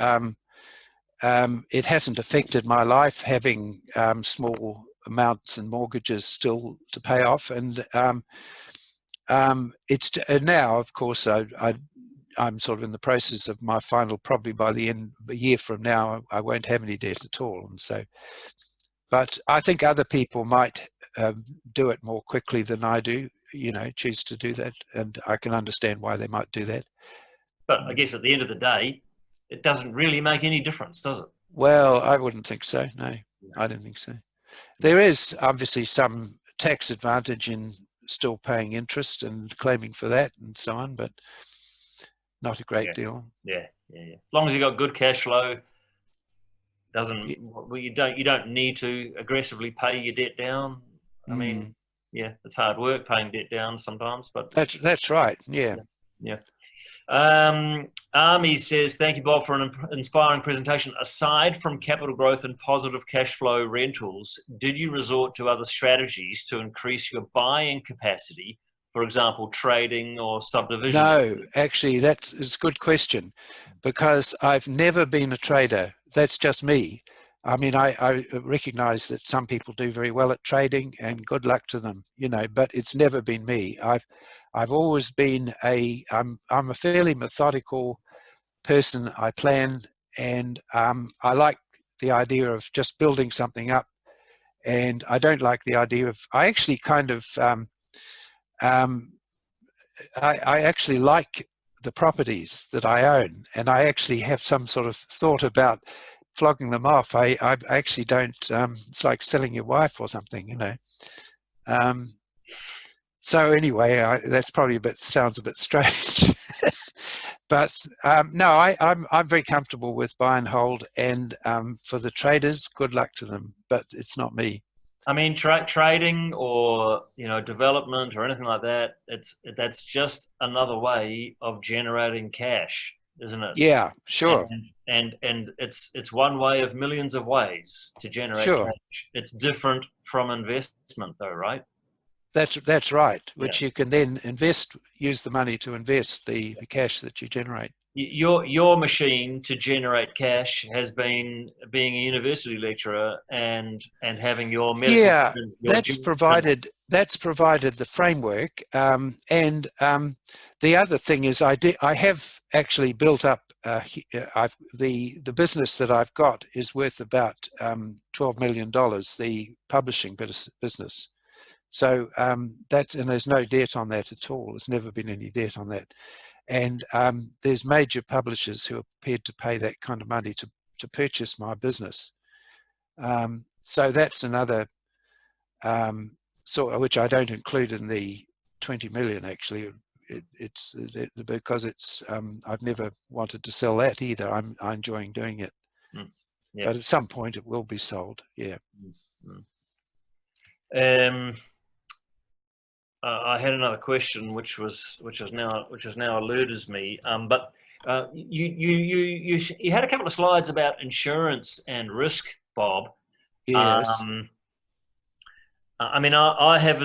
it hasn't affected my life having small amounts and mortgages still to pay off, and it's now, of course, I'm sort of in the process of my final, probably by the end, a year from now, I won't have any debt at all. And so, but I think other people might do it more quickly than I do, choose to do that. And I can understand why they might do that. But I guess at the end of the day, it doesn't really make any difference, does it? Well, I wouldn't think so. No, I don't think so. There is obviously some tax advantage in still paying interest and claiming for that and so on, but not a great deal. Yeah. As long as you've got good cash flow, well, you don't need to aggressively pay your debt down. I mean, it's hard work paying debt down sometimes, but that's right. Yeah. Army says, thank you, Bob, for an inspiring presentation. Aside from capital growth and positive cash flow rentals, did you resort to other strategies to increase your buying capacity? For example, trading or subdivision? No, actually, it's a good question, because I've never been a trader. That's just me. I mean, I recognize that some people do very well at trading, and good luck to them, but it's never been me. I've always been I'm a fairly methodical person. I plan, and I like the idea of just building something up, and I don't like the idea of, I actually kind of, I actually like the properties that I own, and I actually have some sort of thought about flogging them off. I actually don't, it's like selling your wife or something, so anyway, that's probably sounds a bit strange. But no, I'm very comfortable with buy and hold, and for the traders, good luck to them, but it's not me. I mean, trading or development or anything like that, that's just another way of generating cash, isn't it? Yeah, sure. And it's one way of millions of ways to generate cash. It's different from investment, though, right? That's right. Which you can then use the money to invest the cash that you generate. Your machine to generate cash has been being a university lecturer and having your medical. Yeah, that's provided the framework, and the other thing is I have actually built up the business that I've got is worth about $12 million, the publishing business. So and there's no debt on that at all. There's never been any debt on that. And there's major publishers who are prepared to pay that kind of money to purchase my business. So that's another which I don't include in the 20 million actually. It's because it's I've never wanted to sell that either. I'm enjoying doing it, but at some point it will be sold. Yeah. I had another question, which has now eluded me. But you had a couple of slides about insurance and risk, Bob. Yes. I mean, I have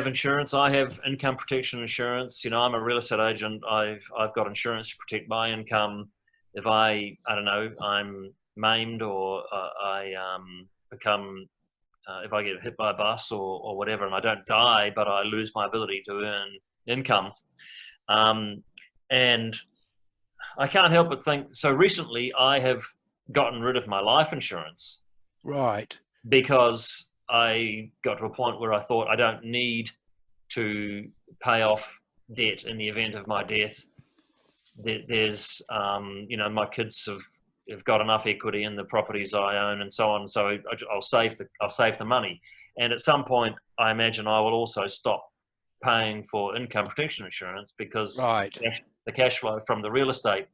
insurance. I have income protection insurance. I'm a real estate agent. I've got insurance to protect my income. If I don't know, I'm maimed or I become if I get hit by a bus or whatever, and I don't die, but I lose my ability to earn income. And I can't help but think, so recently I have gotten rid of my life insurance. Right. Because I got to a point where I thought I don't need to pay off debt in the event of my death. There's, my kids have got enough equity in the properties I own and so on. So I'll save the money. And at some point, I imagine I will also stop paying for income protection insurance because the cash flow from the real estate,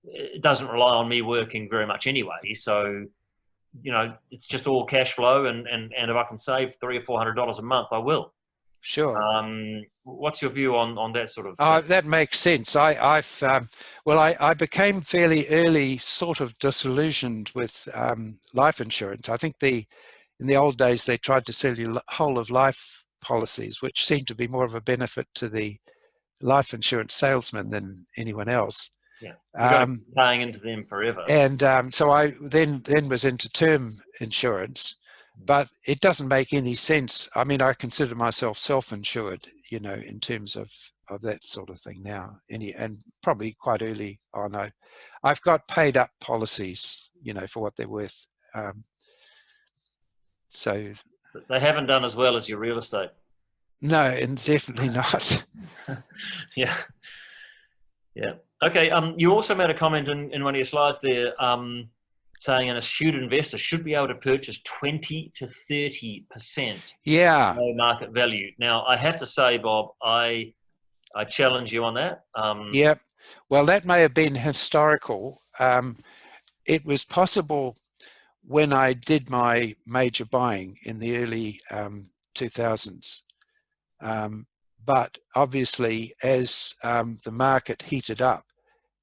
it doesn't rely on me working very much anyway. So, it's just all cash flow. And if I can save $300 or $400 a month, I will. Sure. What's your view on that sort of? That makes sense. I became fairly early sort of disillusioned with life insurance. I think in the old days they tried to sell you whole of life policies, which seemed to be more of a benefit to the life insurance salesman than anyone else. Yeah. You've got to Um, keep paying into them forever. and so I then was into term insurance, but it doesn't make any sense. I mean, I consider myself self-insured, you know, in terms of that sort of thing now. And probably quite early on, I've got paid up policies, you know, for what they're worth. So But they haven't done as well as your real estate. no, and definitely not. Yeah. Yeah. Okay. You also made a comment in one of your slides there, saying an astute investor should be able to purchase 20 to 30% Yeah. below market value. Now, I have to say, Bob, I challenge you on that. Yeah. Well, that may have been historical. It was possible when I did my major buying in the early 2000s. But obviously, as the market heated up,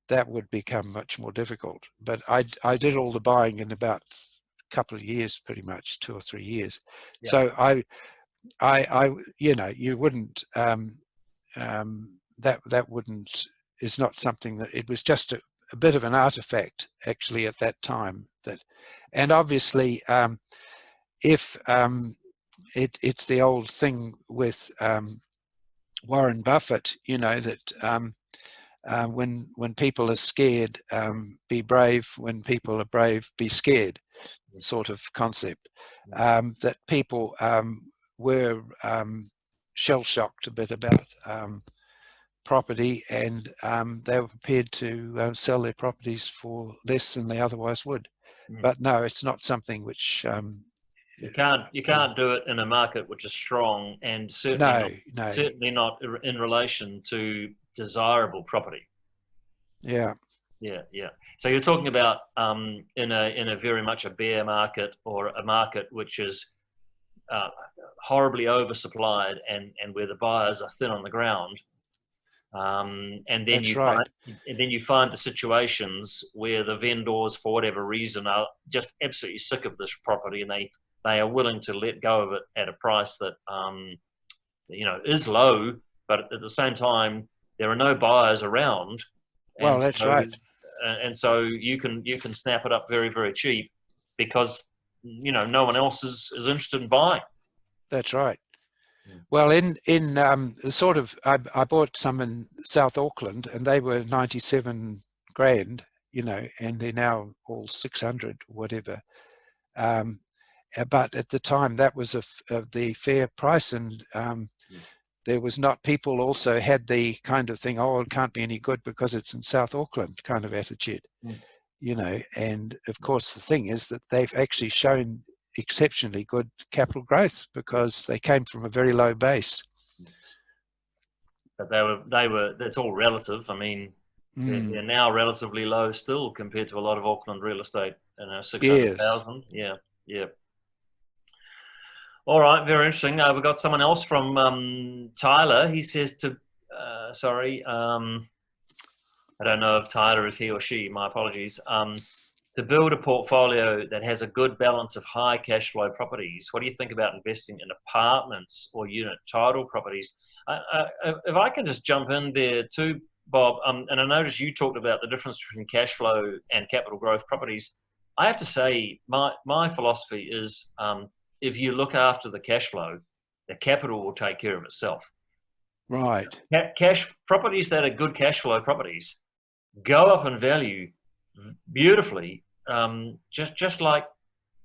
that would become much more difficult. But I did all the buying in about a couple of years, pretty much 2 or 3 years. Yeah. So I, you know, you wouldn't, that wouldn't, is not something that, it was just a bit of an artifact actually at that time. That, and obviously, if it's the old thing with Warren Buffett, you know, that when people are scared, be brave. When people are brave, be scared, sort of concept. That people were shell-shocked a bit about property, and they were prepared to sell their properties for less than they otherwise would. But no, it's not something which you can't do it in a market which is strong, and certainly not in relation to desirable property. Yeah. So you're talking about in a very much a bear market, or a market which is horribly oversupplied, and where the buyers are thin on the ground. And then you find the situations where the vendors, for whatever reason, are just absolutely sick of this property, and they are willing to let go of it at a price that you know, is low, but at the same time there are no buyers around. Well, that's right. And so you can snap it up very, very cheap, because, you know, no one else is interested in buying. That's right. Well, in sort of, I bought some in South Auckland, and they were 97 grand, you know, and they're now all 600, whatever. But at the time, that was the fair price, and there was not, people also had the kind of thing, oh, it can't be any good because it's in South Auckland kind of attitude, you know. And of course, the thing is that they've actually shown exceptionally good capital growth because they came from a very low base. But that's all relative. I mean, they're now relatively low still compared to a lot of Auckland real estate, 600,000. Yes. Yeah. All right, very interesting. We've got someone else from Tyler. He says I don't know if Tyler is he or she, my apologies. To build a portfolio that has a good balance of high cash flow properties, what do you think about investing in apartments or unit title properties? If I can just jump in there too, Bob, and I noticed you talked about the difference between cash flow and capital growth properties. I have to say, my philosophy is, if you look after the cash flow, the capital will take care of itself. Right. Cash properties that are good cash flow properties go up in value beautifully, just like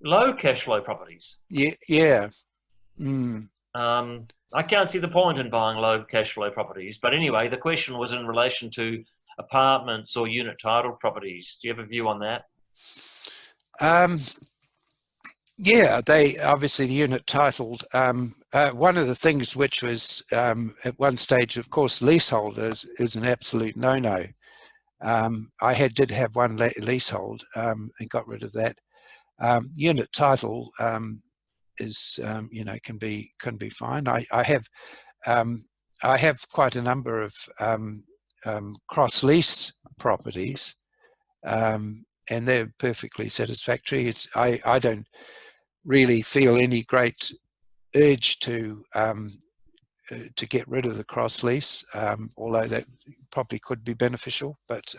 low cash flow properties. Yeah. I can't see the point in buying low cash flow properties. But anyway, the question was in relation to apartments or unit title properties. Do you have a view on that? Yeah, they obviously, the unit titled. One of the things which was at one stage, of course, leaseholders is an absolute no-no. I did have one leasehold and got rid of that. Unit title is you know, can be fine. I have quite a number of cross lease properties, and they're perfectly satisfactory. I don't really feel any great urge to to get rid of the cross lease, although that probably could be beneficial. But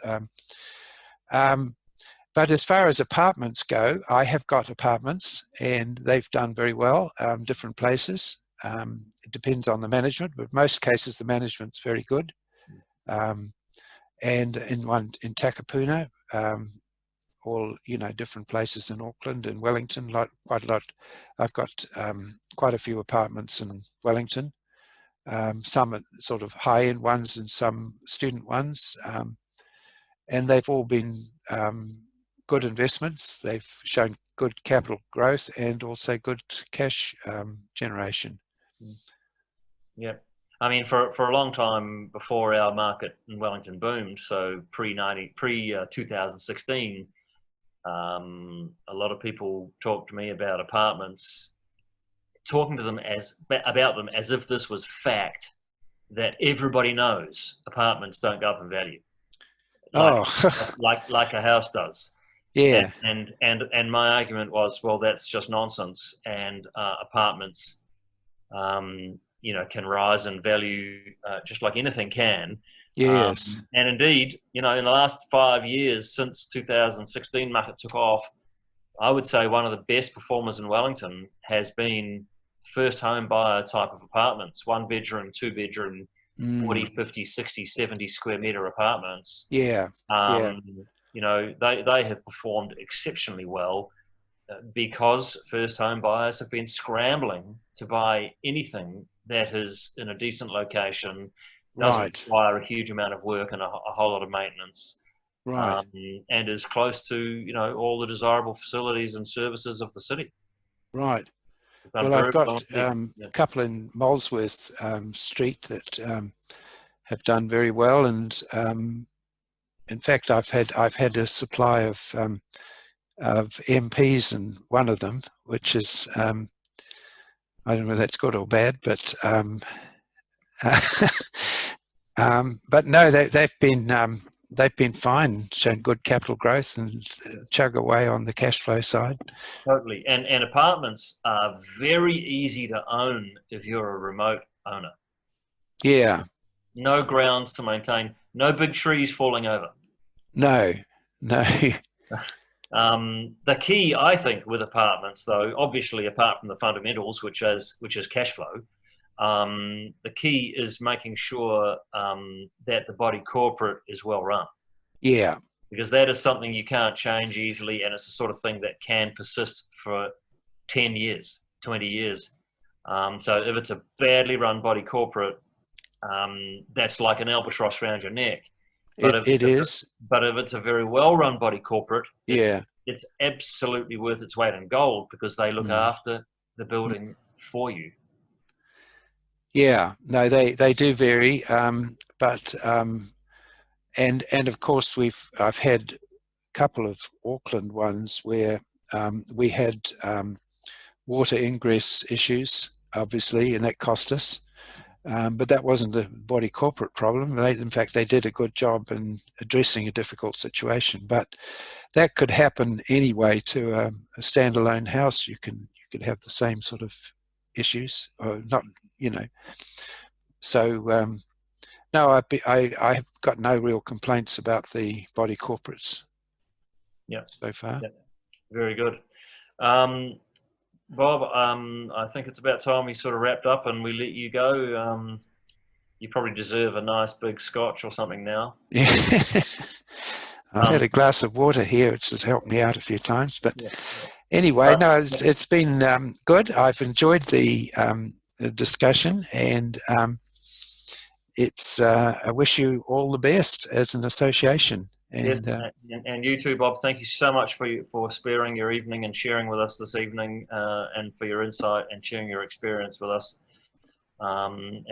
as far as apartments go, I have got apartments and they've done very well, different places. It depends on the management, but most cases the management's very good. And in one in Takapuna, all different places in Auckland and Wellington, quite a lot. I've got quite a few apartments in Wellington. Some are sort of high-end ones and some student ones, and they've all been good investments. They've shown good capital growth and also good cash generation. Yeah, I mean, for a long time before our market in Wellington boomed, so pre 2016, a lot of people talked to me about apartments, talking to them about them as if this was fact, that everybody knows apartments don't go up in value, like a house does. Yeah. And my argument was, well, that's just nonsense. And apartments, can rise in value just like anything can. Yes. And indeed, in the last 5 years since 2016 market took off, I would say one of the best performers in Wellington has been first home buyer type of apartments, 1 bedroom, 2 bedroom, 40, 50, 60, 70 square meter apartments. Yeah. They have performed exceptionally well because first home buyers have been scrambling to buy anything that is in a decent location, doesn't require a huge amount of work and a whole lot of maintenance, and is close to all the desirable facilities and services of the city. Right. Well, I've got a couple in Molesworth Street that have done very well, and in fact, I've had a supply of MPs in one of them, which is I don't know if that's good or bad, but but no, they've been fine, shown good capital growth and chug away on the cash flow side. Totally, and apartments are very easy to own if you're a remote owner. Yeah. No grounds to maintain, no big trees falling over. No. The key, I think, with apartments, though, obviously apart from the fundamentals, which is cash flow, the key is making sure that the body corporate is well run. Yeah. Because that is something you can't change easily, and it's the sort of thing that can persist for 10 years, 20 years. So if it's a badly run body corporate, that's like an albatross around your neck. But It is. But if it's a very well-run body corporate, it's absolutely worth its weight in gold because they look after the building for you. Yeah, no, they do vary, but and of course I've had a couple of Auckland ones where we had water ingress issues, obviously, and that cost us. But that wasn't the body corporate problem. In fact, they did a good job in addressing a difficult situation. But that could happen anyway to a standalone house. You could have the same sort of issues, or not, So no, I've got no real complaints about the body corporates. Yeah. So far. Yeah. Very good. Bob, I think it's about time we sort of wrapped up and we let you go. You probably deserve a nice big scotch or something now. Yeah. I've had a glass of water here, which has helped me out a few times. But anyway, no, it's been good. I've enjoyed the discussion, and I wish you all the best as an association. And, and you too, Bob. Thank you so much for sparing your evening and sharing with us this evening, and for your insight and sharing your experience with us. And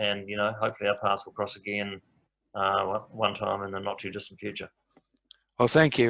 hopefully our paths will cross again one time in the not too distant future. Well, thank you.